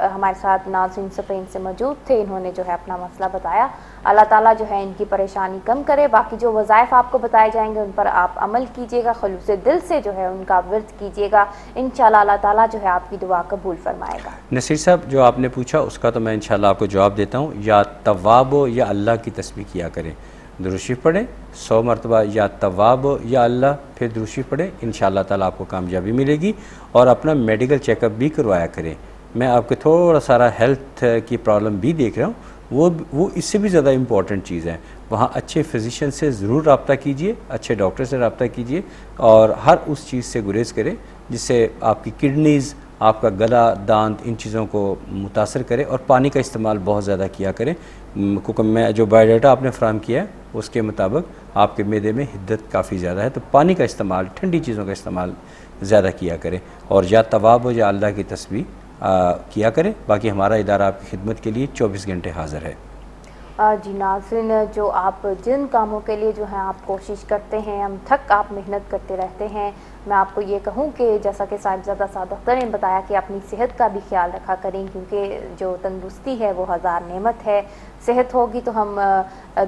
हमारे साथ नाज़रीन स्पेन से मौजूद थे, इन्होंने जो है अपना मसला बताया। अल्लाह ताला जो है इनकी परेशानी कम करे। बाकी जो वज़ाइफ आपको बताए जाएंगे उन पर आप अमल कीजिएगा, खुलूस दिल से जो है उनका विर्द कीजिएगा। इंशाअल्लाह अल्लाह ताला जो है आपकी दुआ कबूल फरमाएगा। नसीर साहब जो आपने पूछा उसका तो मैं इंशाअल्लाह आपको जवाब देता हूँ। या तव्वाब या अल्लाह की तस्बीह किया करें, दुरूद शरीफ पढ़ें 100 मरतबा, या तव्वाब या अल्लाह, फिर दुरूद शरीफ पढ़ें, इंशाअल्लाह ताला आपको कामयाबी मिलेगी। और अपना मेडिकल चेकअप भी करवाया करें। मैं आपके थोड़ा सारा हेल्थ की प्रॉब्लम भी देख रहा हूँ, वो इससे भी ज़्यादा इम्पॉर्टेंट चीज़ है। वहाँ अच्छे फिजिशियन से ज़रूर रब्ता कीजिए, अच्छे डॉक्टर से रब्ता कीजिए और हर उस चीज़ से गुरेज करें जिससे आपकी किडनीज़, आपका गला, दांत इन चीज़ों को मुतासर करे। और पानी का इस्तेमाल बहुत ज़्यादा किया करें, क्योंकि मैं जो बायोडाटा आपने फ्राहम किया है उसके मुताबिक आपके मैदे में हिद्दत काफ़ी ज़्यादा है। तो पानी का इस्तेमाल, ठंडी चीज़ों का इस्तेमाल ज़्यादा किया करें और या तवाब हो या अल्लाह की तस्बीह किया करें। बाकी हमारा इदारा आपकी खिदमत के लिए 24 घंटे हाज़िर है। जी नाज़रीन, जो आप जिन कामों के लिए जो है आप कोशिश करते हैं, हम थक आप मेहनत करते रहते हैं, मैं आपको ये कहूँ कि जैसा कि साहिबजादा साद अख्तर ने बताया कि अपनी सेहत का भी ख्याल रखा करें, क्योंकि जो तंदुरुस्ती है वो हज़ार नेमत है। सेहत होगी तो हम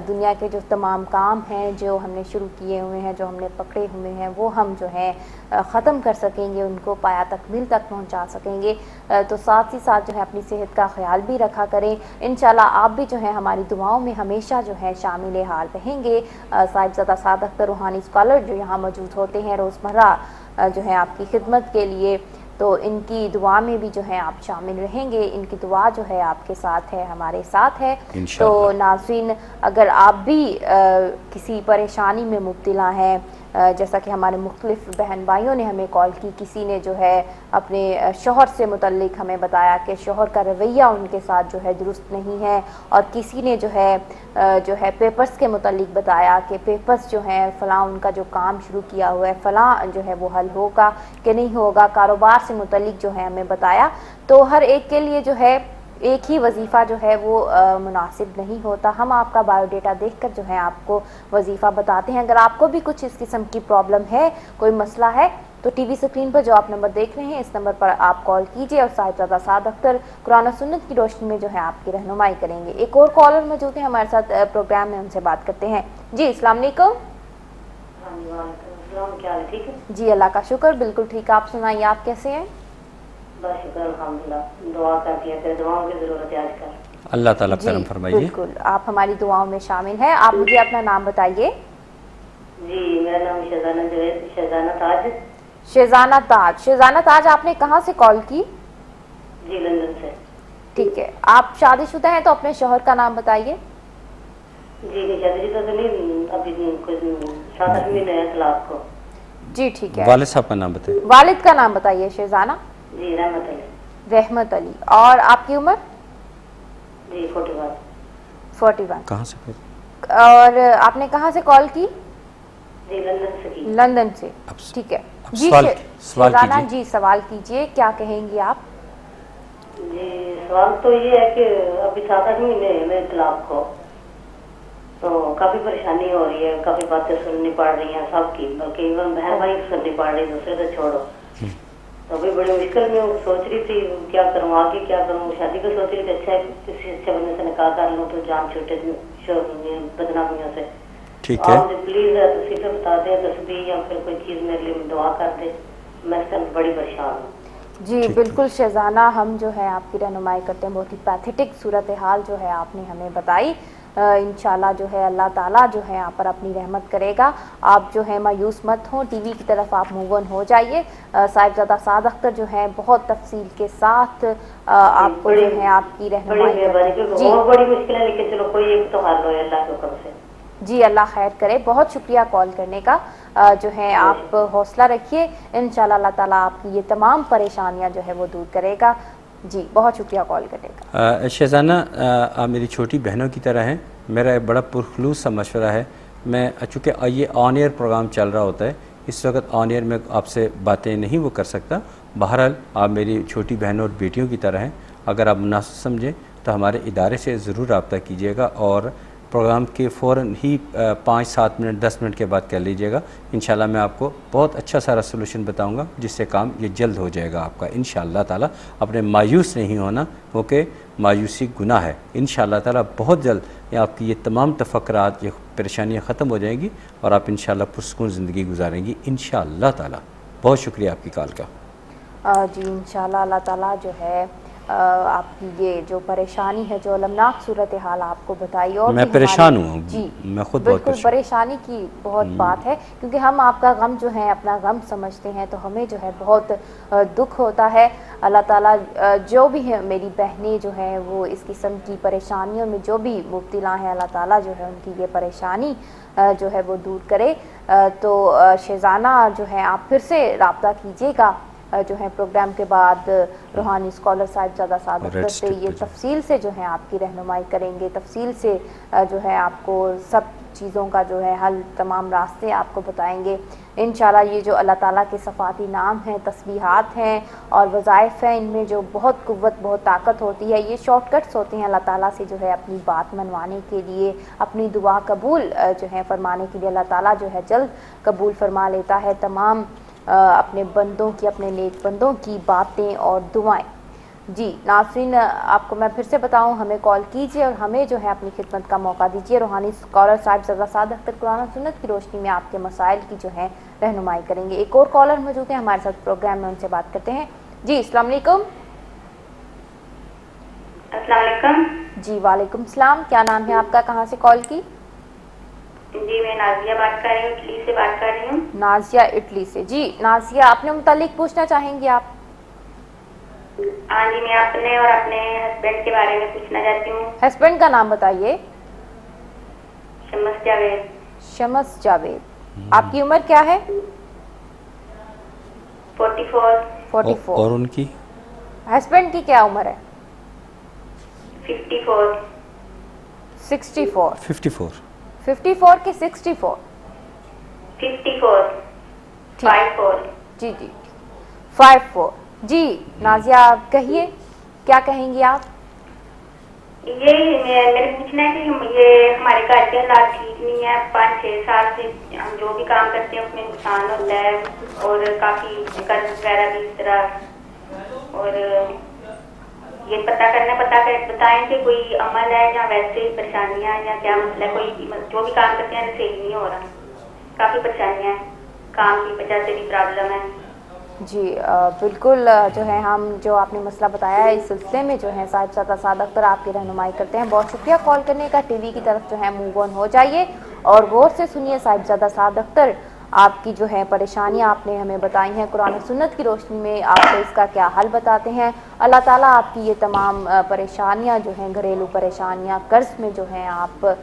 दुनिया के जो तमाम काम हैं जो हमने शुरू किए हुए हैं, जो हमने पकड़े हुए हैं, वो हम जो है ख़त्म कर सकेंगे, उनको पाया तकमील तक पहुंचा सकेंगे। तो साथ ही साथ जो है अपनी सेहत का ख्याल भी रखा करें। इंशाल्लाह आप भी जो है हमारी दुआओं में हमेशा जो है शामिल हाल रहेंगे। साहिबजादा साद अख्तर रूहानी स्कॉलर जो यहाँ मौजूद होते हैं रोज़मर्रा जो है आपकी खिदमत के लिए, तो इनकी दुआ में भी जो है आप शामिल रहेंगे। इनकी दुआ जो है आपके साथ है, हमारे साथ है। तो नाज़रीन, अगर आप भी किसी परेशानी में मुब्तला हैं, जैसा कि हमारे मुख्तलिफ बहन भाइयों ने हमें कॉल की, किसी ने जो है अपने शौहर से मुतल्लिक हमें बताया कि शौहर का रवैया उनके साथ जो है दुरुस्त नहीं है, और किसी ने जो है पेपर्स के मुतल्लिक बताया कि पेपर्स जो हैं फ़लाँ उनका जो काम शुरू किया हुआ है फ़लाँ जो है वो हल होगा कि नहीं होगा। कारोबार से मुतल्लिक जो है हमें बताया। तो हर एक के लिए जो है एक ही वजीफ़ा जो है वो मुनासिब नहीं होता। हम आपका बायोडेटा देखकर जो है आपको वजीफ़ा बताते हैं। अगर आपको भी कुछ इस किस्म की प्रॉब्लम है, कोई मसला है, तो टीवी स्क्रीन पर जो आप नंबर देख रहे हैं इस नंबर पर आप कॉल कीजिए और साहिबजादा साद अख्तर कुरान और सुन्नत की रोशनी में जो है आपकी रहनुमाई करेंगे। एक और कॉलर मौजूद है हमारे साथ प्रोग्राम में, उनसे बात करते हैं। जी अस्सलाम वालेकुम। क्या हाल है? ठीक है जी अल्लाह का शुक्र, बिल्कुल ठीक। आप सुनाइए, आप कैसे हैं? बस शुक्र अल्हम्दुलिल्लाह। दुआ करती है, तेरे दुआओं की जरूरत है आजकल। अल्लाह ताला करम फरमाइए। बिल्कुल, आप हमारी दुआओं में शामिल हैं। आप मुझे अपना नाम बताइए। जी मेरा नाम शहजाना जवेद, शहजाना ताज। शहजाना ताज। शहजाना ताज, आपने कहाँ से कॉल की? जी लंदन से। ठीक है, आप शादीशुदा हैं तो अपने शौहर का नाम बताइए। जी नहीं शादीशुदा तो नहीं, अभी कुछ 7-8 महीने है तलाक को। जी ठीक है। वालिद साहब का नाम बताइए। वालिद का नाम बताइए शहजाना। जी रहमत अली। रहमत अली। और आपकी उम्र? जी 41। 41। कहाँ से फिर? और आपने कहाँ से कॉल की? जी लंदन से की। लंदन से। अब- ठीक है अब जी। सवाल शहजाना कीजिए। जी सवाल कीजिए, क्या कहेंगी आप? जी सवाल तो ये है कि अभी 7-8 महीने है मेरे तलाक को, तो काफी परेशानी हो रही है, काफी बातें सुननी पड़ रही हैं सबकी, बल्कि इवन बहन भाई सुननी पड़ रही, दूसरे तो छोड़ो। तो अभी बड़ी मुश्किल में सोच रही थी क्या करूँ, आगे क्या करूँ। शादी को सोच रही थी अच्छा किसी अच्छे बंदे से निकाह कर लूँ तो जान छूटे बदनामियों से। ठीक है। आप मुझे प्लीज तस्वीर बता दें, तस्वीर या फिर कोई चीज मेरे लिए दुआ कर दे, मैं इस टाइम बड़ी परेशान हूँ। जी बिल्कुल शहजाना, हम जो है आपकी रहनुमाई करते हैं। बहुत ही पैथेटिक सूरत हाल जो है आपने हमें बताई। इंशाल्लाह जो है अल्लाह ताला जो है आप पर अपनी रहमत करेगा। आप जो है मायूस मत हों, टीवी की तरफ आप मूव ऑन हो जाइए। साहिबजादा साद अख्तर जो है बहुत तफसील के साथ आपको जो है आपकी रहनुमाई जी बहुत बड़ी मुश्किल है, लेकिन चलो कोई एक तो हल हो अल्लाह के हुक्म से। जी अल्लाह खैर करे। बहुत शुक्रिया कॉल करने का। जो है आप हौसला रखिए, इंशाल्लाह अल्लाह ताला आपकी ये तमाम परेशानियां जो है वो दूर करेगा। जी बहुत शुक्रिया कॉल करने का। शहजाना, आप मेरी छोटी बहनों की तरह हैं। मेरा एक बड़ा पुरखलूस सा मशवरा है। मैं चूँकि ये ऑन एयर प्रोग्राम चल रहा होता है, इस वक्त ऑन एयर में आपसे बातें नहीं वो कर सकता। बहरहाल आप मेरी छोटी बहनों और बेटियों की तरह हैं। अगर आप मुनासिब समझें तो हमारे इदारे से ज़रूर रब्ता कीजिएगा और प्रोग्राम के फ़ौरन ही 5-7 मिनट 10 मिनट के बाद कर लीजिएगा। इंशाल्लाह मैं आपको बहुत अच्छा सारा सोल्यूशन बताऊंगा, जिससे काम ये जल्द हो जाएगा आपका इंशाल्लाह ताला। अपने मायूस नहीं होना, क्योंकि मायूसी गुनाह है। इंशाल्लाह ताला बहुत जल्द ये आपकी ये तमाम तफक्रात, ये परेशानियाँ ख़त्म हो जाएंगी और आप इंशाल्लाह पुरसुकून ज़िंदगी गुजारेंगी इंशाल्लाह ताला। बहुत शुक्रिया आपकी कॉल का। जी इंशाल्लाह अल्लाह ताला जो है आपकी ये जो परेशानी है, जो अलमनाक सूरत हाल आपको बताई, और मैं परेशान हूँ। जी मैं खुद बिल्कुल बहुत परेशानी की बहुत बात है, क्योंकि हम आपका गम जो है अपना गम समझते हैं, तो हमें जो है बहुत दुख होता है। अल्लाह ताला जो भी है मेरी बहनें जो हैं वो इस किस्म की परेशानियों में जो भी मुब्तला हैं, अल्लाह ताला जो है उनकी ये परेशानी जो है वो दूर करे। तो शहजाना जो है आप फिर से रब्ता कीजिएगा जो है प्रोग्राम के बाद रूहानी स्कॉलर साहिबजादा साद अख्तर से ये तफसील से जो है आपकी रहनुमाई करेंगे, तफसील से जो है आपको सब चीज़ों का जो है हल, तमाम रास्ते आपको बताएंगे इंशाल्लाह। ये जो अल्लाह ताला के सफ़ाती नाम हैं, तस्बीहात हैं और वज़ाइफ हैं, इनमें जो बहुत क़ुव्वत, बहुत ताकत होती है, ये शॉर्टकट्स होते हैं अल्लाह ताला से जो है अपनी बात मनवाने के लिए, अपनी दुआ कबूल जो है फरमाने के लिए। अल्लाह ताला जो है जल्द कबूल फरमा लेता है तमाम अपने बंदों की, अपने नेक बंदों की बातें और दुआएं। जी नाज़रीन, आपको मैं फिर से बताऊं, हमें कॉल कीजिए और हमें जो है अपनी खिदमत का मौका दीजिए। रूहानी स्कॉलर साहिबजादा साद अख्तर कुरान और सुन्नत की रोशनी में आपके मसाइल की जो है रहनुमाई करेंगे। एक और कॉलर मौजूद है हमारे साथ प्रोग्राम में, उनसे बात करते हैं। जी अस्सलाम वालेकुम। अस्सलाम वालेकुम। जी वालेकुम सलाम, क्या नाम है आपका, कहाँ से कॉल की? जी मैं नाजिया बात कर रही हूँ, इटली से बात कर रही हूँ। नाजिया इटली से। जी नाजिया, अपने मुतालिक पूछना चाहेंगी आप? हाँ जी, मैं अपने और अपने हस्बैंड के बारे में पूछना चाहती हूँ। हस्बैंड का नाम बताइए। शमस जावेद। शमस जावेद। आपकी उम्र क्या है? 44। 44। और उनकी? हस्बैंड की क्या उम्र है? 54। 64। 54। 54 की 64? 54। ठीक। 54। जी जी 54। जी नाजिया, आप कहिए, क्या कहेंगी आप? ये मैंने पूछना है कि ये हमारे घर के हालात ठीक नहीं है। 5-6 साल से हम जो भी काम करते हैं उसमें नुकसान होता है और काफी कर्ज वगैरह भी इस तरह। और ये बताएं कि कोई अमल है या वैसे परेशानियां या क्या मसला है? कोई जो भी काम करते हैं सही नहीं हो रहा, काफी परेशानियां हैं, काम की वजह से भी प्रॉब्लम है। जी बिल्कुल, जो है हम जो आपने मसला बताया है इस सिलसिले में जो है साहिबजादा साद अख्तर आपकी रहनुमाई करते हैं। बहुत शुक्रिया कॉल करने का। टीवी की तरफ जो है मूव ऑन हो जाइए और गौर से सुनिए साहिबजादा साद अख्तर आपकी जो है परेशानियां आपने हमें बताई हैं, कुरान और सुन्नत की रोशनी में आपको इसका क्या हल बताते हैं। अल्लाह ताला आपकी ये तमाम परेशानियां जो हैं, घरेलू परेशानियां, कर्ज में जो हैं आप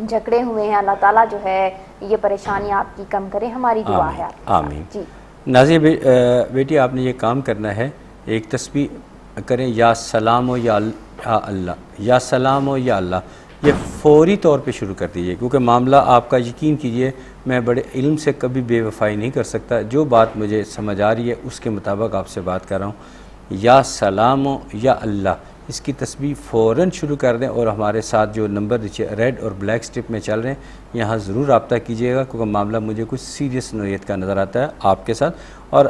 जकड़े हुए हैं, अल्लाह ताला जो है ये परेशानियां आपकी कम करें, हमारी दुआ है। आमीन। जी नाज़िया बेटी, आपने ये काम करना है, एक तस्बीह करें, या सलाम हो या अल्लाह, या सलाम हो या अल्लाह, ये फ़ौरी तौर पे शुरू कर दीजिए, क्योंकि मामला आपका, यकीन कीजिए मैं बड़े इल्म से कभी बेवफाई नहीं कर सकता। जो बात मुझे समझ आ रही है उसके मुताबिक आपसे बात कर रहा हूँ। या सलाम हो या अल्लाह, इसकी तस्बीह फ़ौरन शुरू कर दें और हमारे साथ जो नंबर नीचे रेड और ब्लैक स्ट्रिप में चल रहे हैं यहाँ ज़रूर रब्ता कीजिएगा, क्योंकि मामला मुझे कुछ सीरियस नौयत का नज़र आता है आपके साथ। और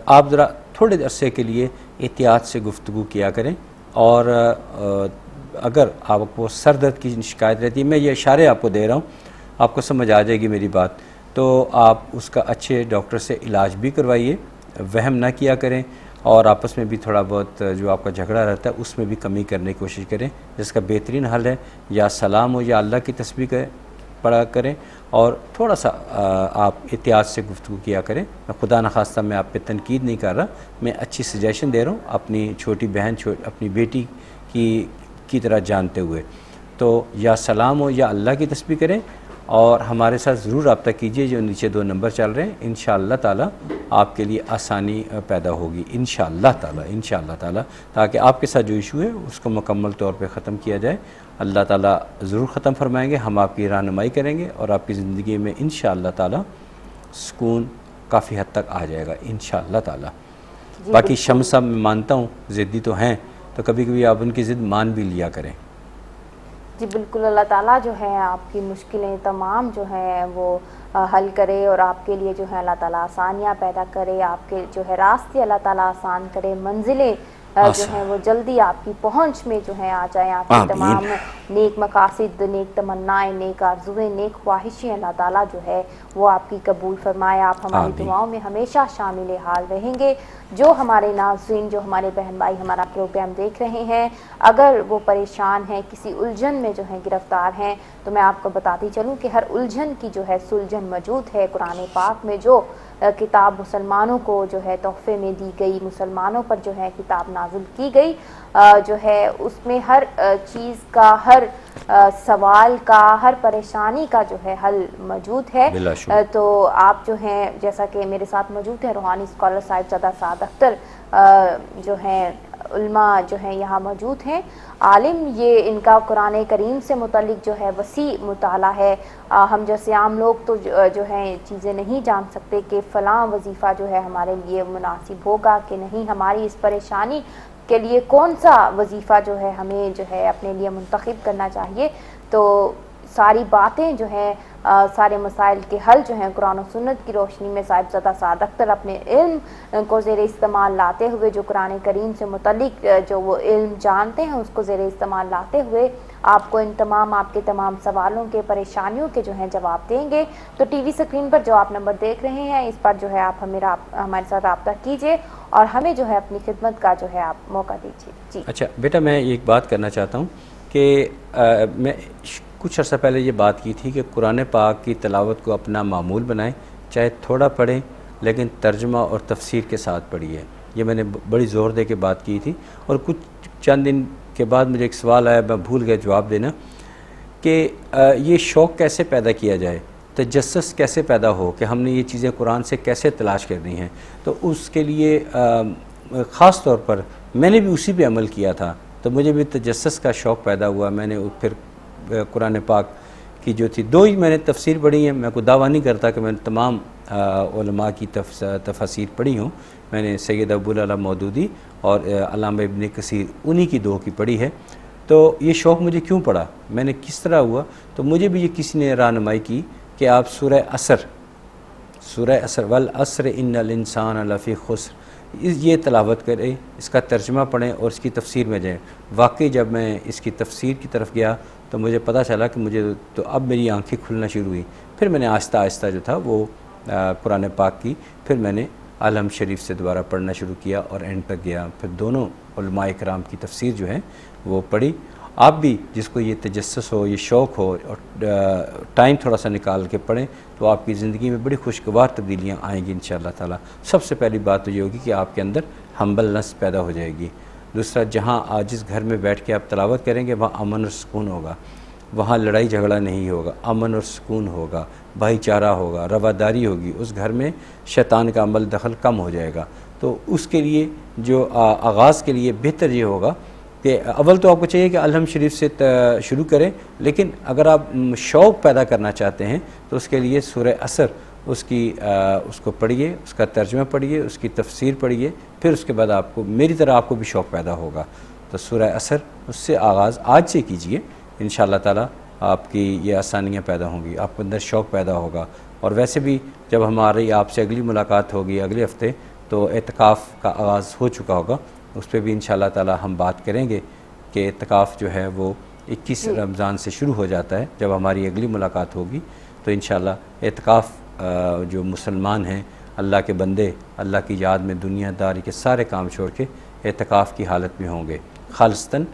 आप ज़रा थोड़े अरसे के लिए एहतियात से गुफ्तगू किया करें। और अगर आपको सर दर्द की शिकायत रहती है, मैं ये इशारे आपको दे रहा हूँ, आपको समझ आ जाएगी मेरी बात, तो आप उसका अच्छे डॉक्टर से इलाज भी करवाइए, वहम ना किया करें। और आपस में भी थोड़ा बहुत जो आपका झगड़ा रहता है उसमें भी कमी करने की कोशिश करें, जिसका बेहतरीन हल है या सलाम हो या अल्लाह की तस्बीह पढ़ा करें और थोड़ा सा आप एहतियात से गुफ्तगू किया करें। मैं खुदा न खास्ता मैं आप पे तनकीद नहीं कर रहा, मैं अच्छी सजेशन दे रहा हूँ अपनी छोटी बहन अपनी बेटी की तरह जानते हुए। तो या सलाम हो या अल्लाह की तस्बीह करें और हमारे साथ ज़रूर रब्ता कीजिए, जो नीचे 2 नंबर चल रहे हैं। इंशाअल्लाह ताला आपके लिए आसानी पैदा होगी, इंशाअल्लाह ताला, ताकि आपके साथ जो इशू है उसको मुकम्मल तौर पे ख़त्म किया जाए। अल्लाह ताला ज़रूर ख़त्म फरमाएंगे, हम आपकी रहनुमाई करेंगे और आपकी ज़िंदगी में इंशाअल्लाह ताला सुकून काफ़ी हद तक आ जाएगा इंशाअल्लाह ताला। बाकी शम्स साहब मैं मानता हूँ ज़िद्दी तो हैं, तो कभी कभी आप उनकी ज़िद मान भी लिया करें। जी बिल्कुल, अल्लाह ताला जो है आपकी मुश्किलें तमाम जो हैं वो हल करे और आपके लिए जो है अल्लाह ताला आसानियाँ पैदा करे, आपके जो है रास्ते अल्लाह ताला आसान करे, मंजिलें जो हैं वो जल्दी आपकी पहुंच में जो है आ जाएं। आपकी तमाम नेक मकासिद, नेक तमन्नाएं, नेक आरज़ुएं, नेक ख्वाहिशें अल्लाह ताला जो है वो आपकी कबूल फरमाए। आप हमारी दुआओं में हमेशा शामिल हाल रहेंगे। जो हमारे नाज़रीन, जो हमारे बहन भाई हमारा प्रोग्राम देख रहे हैं, अगर वो परेशान हैं, किसी उलझन में जो है गिरफ्तार हैं, तो मैं आपको बताती चलूँ कि हर उलझन की जो है सुलझन मौजूद है कुरान पाक में। जो किताब मुसलमानों को जो है तोहफे में दी गई, मुसलमानों पर जो है किताब नाजिल की गई, जो है उसमें हर चीज़ का, हर सवाल का, हर परेशानी का जो है हल मौजूद है। तो आप जो हैं, जैसा कि मेरे साथ मौजूद हैं रूहानी स्कॉलर साहिबजादा साद अख्तर, जो हैं उल्मा जो हैं यहाँ मौजूद हैं, आलिम, ये इनका कुरान करीम से मुतल्लिक जो है वसी मुताला है। हम जैसे आम लोग तो जो है चीज़ें नहीं जान सकते कि फ़लाँ वजीफ़ा जो है हमारे लिए मुनासिब होगा कि नहीं, हमारी इस परेशानी के लिए कौन सा वजीफ़ा जो है हमें जो है अपने लिए मुंतखब करना चाहिए। तो सारी बातें जो हैं सारे मसाइल के हल जो हैं कुरान और सुन्नत की रोशनी में साहिबज़ादा साद अख्तर अपने इल्म को ज़ेर इस्तेमाल लाते हुए, जो कुरान करीम से मुतल्लिक जो वो इल्म जानते हैं उसको ज़ेर इस्तेमाल लाते हुए आपको इन तमाम आपके तमाम सवालों के, परेशानियों के जो हैं जवाब देंगे। तो टीवी स्क्रीन पर जो आप नंबर देख रहे हैं, इस पर जो है आप हमारे साथ रब्ता कीजिए और हमें जो है अपनी खिदमत का जो है आप मौका दीजिए। जी अच्छा बेटा, मैं एक बात करना चाहता हूँ कि मैं कुछ अर्सा पहले ये बात की थी कि कुरान पाक की तिलावत को अपना मामूल बनाएं, चाहे थोड़ा पढ़ें लेकिन तर्जुमा और तफसीर के साथ पढ़िए। ये मैंने बड़ी ज़ोर दे के बात की थी। और कुछ चंद दिन के बाद मुझे एक सवाल आया, मैं भूल गया जवाब देना, कि ये शौक़ कैसे पैदा किया जाए, तजस्सुस कैसे पैदा हो कि हमने ये चीज़ें कुरान से कैसे तलाश करनी हैं। तो उसके लिए ख़ास तौर पर मैंने भी उसी पे अमल किया था, तो मुझे भी तजस्सुस का शौक़ पैदा हुआ। मैंने फिर कुरान पाक की जो थी, दो ही मैंने तफसीर पढ़ी हैं। मैं कोई दावा नहीं करता कि मैंने तमाम उलमा की तफसीर पढ़ी हूँ। मैंने सैयद अबुल अला मौदूदी और अल्लामा इब्न कसीर, उन्हीं की दो की पढ़ी है। तो ये शौक़ मुझे क्यों पड़ा, मैंने किस तरह हुआ, तो मुझे भी ये किसी ने रहनुमाई की कि आप सूरह असर वल असर इन्नल इंसान लफ़ी खुस्र, ये तलावत करें, इसका तर्जुमा पढ़ें और इसकी तफसीर में जाएँ। वाकई जब मैं इसकी तफसीर की तरफ गया तो मुझे पता चला कि मुझे तो अब मेरी आंखें खुलना शुरू हुई। फिर मैंने आहिस्ता आहिस्ता जो था वो कुरान पाक की, फिर मैंने आलम शरीफ से दोबारा पढ़ना शुरू किया और एंड तक गया। फिर दोनों उलमाए कराम की तफसीर जो है वो पढ़ी। आप भी जिसको ये तजस्सुस हो, ये शौक़ हो और टाइम थोड़ा सा निकाल के पढ़ें तो आपकी ज़िंदगी में बड़ी खुशगवार तब्दीलियाँ आएंगी इंशाअल्लाह ताला। सबसे पहली बात तो ये होगी कि आपके अंदर हम्बलनेस पैदा हो जाएगी। दूसरा, जहाँ जिस घर में बैठ के आप तलावत करेंगे वहाँ अमन और सुकून होगा, वहाँ लड़ाई झगड़ा नहीं होगा, अमन और सुकून होगा, भाईचारा होगा, रवादारी होगी। उस घर में शैतान का अमल दखल कम हो जाएगा। तो उसके लिए जो आगाज़ के लिए बेहतर ये होगा कि अव्वल तो आपको चाहिए कि अलहम शरीफ से शुरू करें, लेकिन अगर आप शौक़ पैदा करना चाहते हैं तो उसके लिए सूरह असर उसको पढ़िए, उसका तर्जुमा पढ़िए, उसकी तफसीर पढ़िए। फिर उसके बाद आपको मेरी तरह आपको भी शौक़ पैदा होगा। तो सूरह असर, उससे आगाज़ आज से कीजिए, इंशाअल्लाह ताला आपकी ये आसानियाँ पैदा होंगी, आपके अंदर शौक़ पैदा होगा। और वैसे भी जब हमारी आपसे अगली मुलाकात होगी अगले हफ़्ते, तो एतकाफ़ का आगाज़ हो चुका होगा, उस पर भी इंशाअल्लाह ताला हम बात करेंगे कि एतकाफ़ जो है वो 21 रमज़ान से शुरू हो जाता है। जब हमारी अगली मुलाकात होगी तो इंशाअल्लाह एतकाफ़ जो मुसलमान हैं, अल्लाह के बंदे, अल्लाह की याद में दुनियादारी के सारे काम छोड़ के एतकाफ़ की हालत में होंगे, खालिस्तन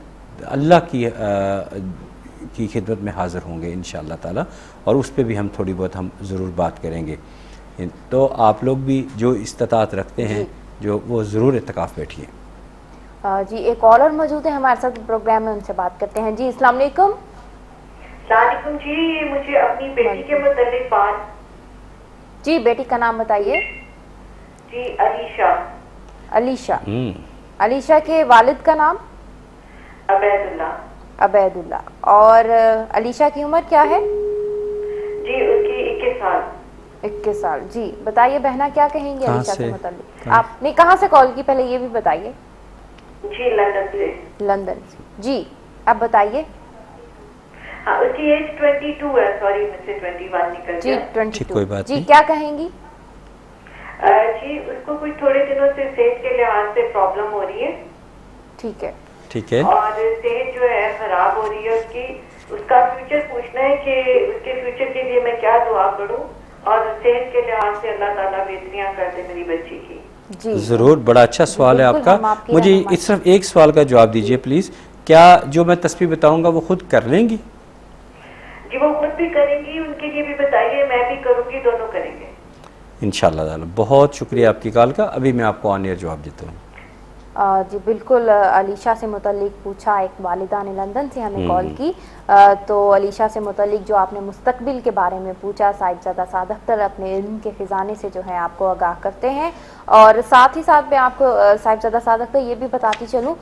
अल्लाह की खिदमत में हाज़िर होंगे इंशाअल्लाह ताला। और उस पर भी हम थोड़ी बहुत हम ज़रूर बात करेंगे। तो आप लोग भी जो इस्तात रखते हैं जो वो ज़रूर एतकाफ़ बैठिए। जी एक कॉलर मौजूद है हमारे साथ प्रोग्राम में, उनसे बात करते हैं। जी अस्सलाम वालेकुम। सलाम जी, मुझे अपनी बेटी के मुतालिक बात। जी बेटी का नाम बताइए। जी अलीशा। अलीशा। अलीशा के वालिद का नाम? अबैदुल्ला। अबैदुल्ला। और अलीशा की उम्र क्या है? जी उसकी 21 साल। 21 साल। जी बताइए बहना, क्या कहेंगे अलीशा के मुतालिक? आपने कहाँ से कॉल की, पहले ये भी बताइए। जी लंदन से। लंदन से। जी अब बताइए। हाँ उसकी एज 22 है, सॉरी मुझसे 21 निकल जी गया। 22। कोई बात जी नहीं। क्या कहेंगी? जी उसको कुछ थोड़े दिनों से सेहत के लिहाज से प्रॉब्लम हो रही है। ठीक है। ठीक है। और सेहत जो है खराब हो रही है उसकी। उसका फ्यूचर पूछना है कि उसके फ्यूचर के लिए मैं क्या दुआ करूं और सेहत के लिहाज से अल्लाह ताला बेहतरियां कर दे मेरी बच्ची की। ज़रूर, बड़ा अच्छा सवाल है आपका। मुझे इस सिर्फ एक सवाल का जवाब दीजिए प्लीज़, क्या जो मैं तस्बीह बताऊंगा वो खुद कर लेंगी? जी वो खुद भी करेंगी, उनके लिए भी बताइए, मैं भी करूंगी, दोनों करेंगे इंशाअल्लाह ताला। बहुत शुक्रिया आपकी कॉल का। अभी मैं आपको ऑन एयर जवाब देता हूँ। जी बिल्कुल, अलीशा से मुतल्लिक पूछा, एक वालिदा ने लंदन से हमें कॉल की। तो अलीशा से मुतल्लिक जो आपने मुस्तकबिल के बारे में पूछा, साहिबजादा साद अख्तर अपने इल्म के ख़जाने से जो है आपको आगाह करते हैं। और साथ ही साथ मैं आपको साहिबजादा साद अख्तर ये भी बताती चलूँ,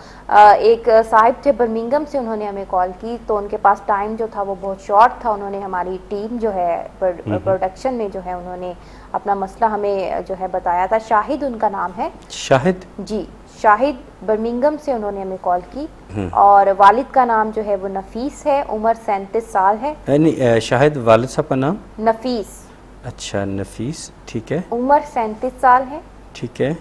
एक साहिब थे बर्मिंघम से, उन्होंने हमें कॉल की तो उनके पास टाइम जो था वो बहुत शॉर्ट था। उन्होंने हमारी टीम जो है प्रोडक्शन में जो है उन्होंने अपना मसला हमें जो है बताया था। शाहिद उनका नाम है। शाहिद जी, शाहिद बर्मिंघम से उन्होंने हमें कॉल की। और वालिद का नाम जो है वो नफीस है, उम्र 37 साल है। नहीं, शाहिद वालिद साहब का नाम नफीस। अच्छा, नफीस, ठीक है। उम्र 37 साल है। ठीक है।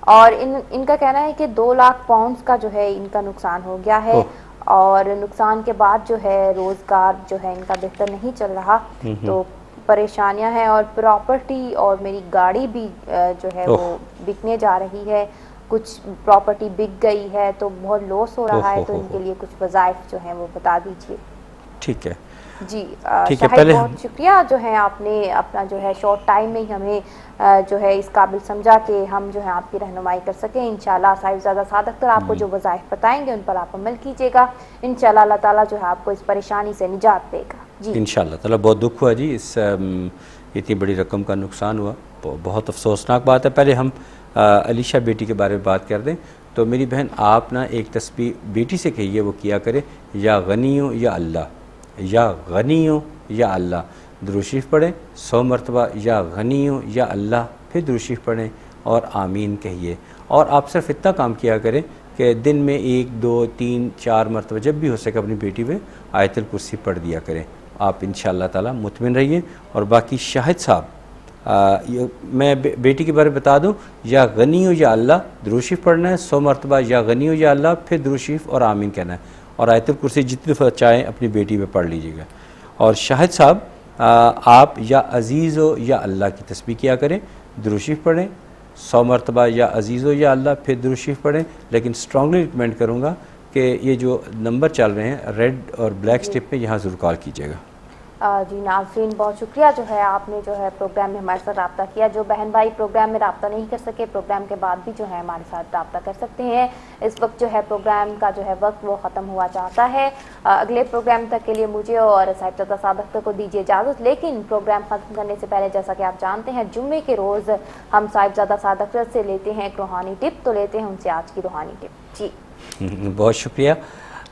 और इनका कहना है कि 2 लाख पाउंड का जो है इनका नुकसान हो गया है। और नुकसान के बाद जो है रोजगार जो है इनका बेहतर नहीं चल रहा, तो परेशानियां हैं। और प्रॉपर्टी और मेरी गाड़ी भी जो है वो बिकने जा रही है, कुछ प्रॉपर्टी बिक गई है तो बहुत लॉस हो रहा है। तो इनके लिए कुछ वज़ाइफ जो हैं वो बता दीजिए। ठीक है जी, ठीक है। शाहिद बहुत शुक्रिया जो है आपने अपना जो है शॉर्ट टाइम में ही हमें जो है इस काबिल समझा कि हम जो है आपकी रहनुमाई कर सकें। इंशाल्लाह साहिबजादा साद अख्तर आपको जो वज़ाइफ बताएंगे उन पर आप अमल कीजिएगा। इंशाल्लाह अल्लाह ताला जो है आपको इस परेशानी से निजात देगा। जी इंशाल्लाह ताला। बहुत दुख हुआ जी, इस इतनी बड़ी रकम का नुकसान हुआ, बहुत अफसोसनाक बात है। पहले हम अलीशा बेटी के बारे में बात कर दें तो मेरी बहन, आप ना एक तस्बीह बेटी से कहिए वो किया करे, या गनियो या अल्लाह, या गनियो या अल्लाह। दुरूद शरीफ पढ़ें 100 मरतबा, या गनियो या अल्लाह, फिर दुरूद शरीफ पढ़ें और आमीन कहिए। और आप सिर्फ इतना काम किया करें कि दिन में 1, 2, 3, 4 मरतबा जब भी हो सके अपनी बेटी पे आयतुल कुर्सी पढ़ दिया करें। आप इंशाअल्लाह ताला मुतमिन रहिए। और बाकी शाहिद साहब, मैं बेटी के बारे में बता दूं, या गनी हो या अल्लाह दुरूद शरीफ पढ़ना है 100 मरतबा, या गनी हो या अल्लाह, फिर दुरूद शरीफ और आमीन कहना है। और आयतुल कुर्सी जितनी दफ़ा चाहें अपनी बेटी पे पढ़ लीजिएगा। और शाहिद साहब, आप या अज़ीज़ हो या अल्लाह की तस्बीह किया करें, दुरूद शरीफ पढ़ें 100 मरतबा, या अज़ीज़ हो या अल्लाह, फिर दुरूद शरीफ पढ़ें। लेकिन स्ट्रांगली रिकमेंड करूँगा कि ये जो नंबर चल रहे हैं रेड और ब्लैक स्टिप पे, यहाँ ज़रूर कॉल कीजिएगा। जी नाज़रीन, बहुत शुक्रिया जो है आपने जो है प्रोग्राम में हमारे साथ रब्ता किया। जो बहन भाई प्रोग्राम में रब्ता नहीं कर सके, प्रोग्राम के बाद भी जो है हमारे साथ रब्ता कर सकते हैं। इस वक्त जो है प्रोग्राम का जो है वक्त वो ख़त्म हुआ चाहता है। अगले प्रोग्राम तक के लिए मुझे और साहिबजादा साद अख्तर को दीजिए इजाज़त। लेकिन प्रोग्राम ख़त्म करने से पहले, जैसा कि आप जानते हैं, जुम्मे के रोज़ हम साहिबजादा साद अख्तर से लेते हैं एक रूहानी टिप, तो लेते हैं उनसे आज की रूहानी टिप। जी बहुत शुक्रिया।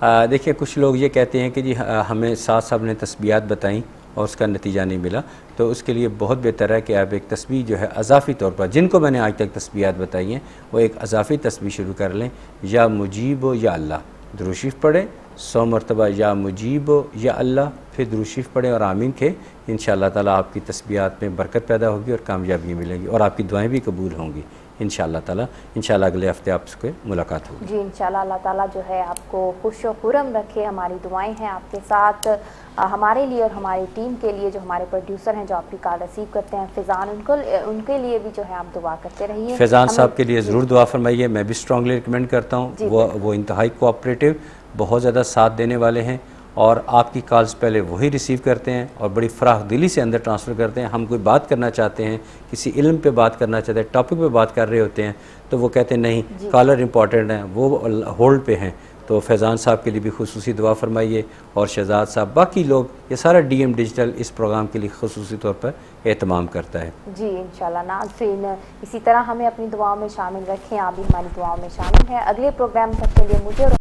देखिए, कुछ लोग ये कहते हैं कि जी हमें साथ साहब ने तस्बीहात बताई और उसका नतीजा नहीं मिला, तो उसके लिए बहुत बेहतर है कि आप एक तस्बीह जो है अज़ाफ़ी तौर पर, जिनको मैंने आज तक तस्बीहात बताई हैं, वो एक अज़ाफ़ी तस्बीह शुरू कर लें। या मुजीब या अल्लाह, दुरूद शरीफ पढ़ें 100 मरतबा, या मुजीब या अल्लाह, फिर दुरूद शरीफ पढ़ें और आमीन के। इंशाअल्लाह ताला आपकी तस्बीहात में बरकत पैदा होगी और कामयाबी मिलेगी और आपकी दुआएँ भी कबूल होंगी इंशाअल्लाह ताला। इंशाअल्लाह अगले हफ्ते आपसे मुलाकात होगी। जी इंशाअल्लाह अल्लाह ताला जो है आपको खुश व खुरम रखे। हमारी दुआएं हैं आपके साथ, हमारे लिए और हमारी टीम के लिए। जो हमारे प्रोड्यूसर हैं जो आपकी कॉल रिसीव करते हैं, फैज़ान, उनके लिए भी जो है आप दुआ करते रहिए। फैज़ान साहब के लिए ज़रूर दुआ फरमाइए, मैं भी स्ट्रांगली रिकमेंड करता हूँ। वो इंतहाई कोऑपरेटिव, बहुत ज़्यादा साथ देने वाले हैं और आपकी कॉल्स पहले वही रिसीव करते हैं और बड़ी फराख दिली से अंदर ट्रांसफ़र करते हैं। हम कोई बात करना चाहते हैं, किसी इल्म पे बात करना चाहते हैं, टॉपिक पे बात कर रहे होते हैं, तो वो कहते हैं नहीं, कॉलर इंपॉर्टेंट है, वो होल्ड पे हैं। तो फैज़ान साहब के लिए भी खुसूसी दुआ फरमाइए और शहजाद साहब, बाकी लोग, ये सारा DM डिजिटल इस प्रोग्राम के लिए खुसूसी तौर पर एहतमाम करता है। जी इंशाल्लाह नाज़रीन, इसी तरह हमें अपनी दुआओं में शामिल रखें। आप भी हमारी दुआओं में शामिल हैं। अगले प्रोग्राम तक के लिए मुझे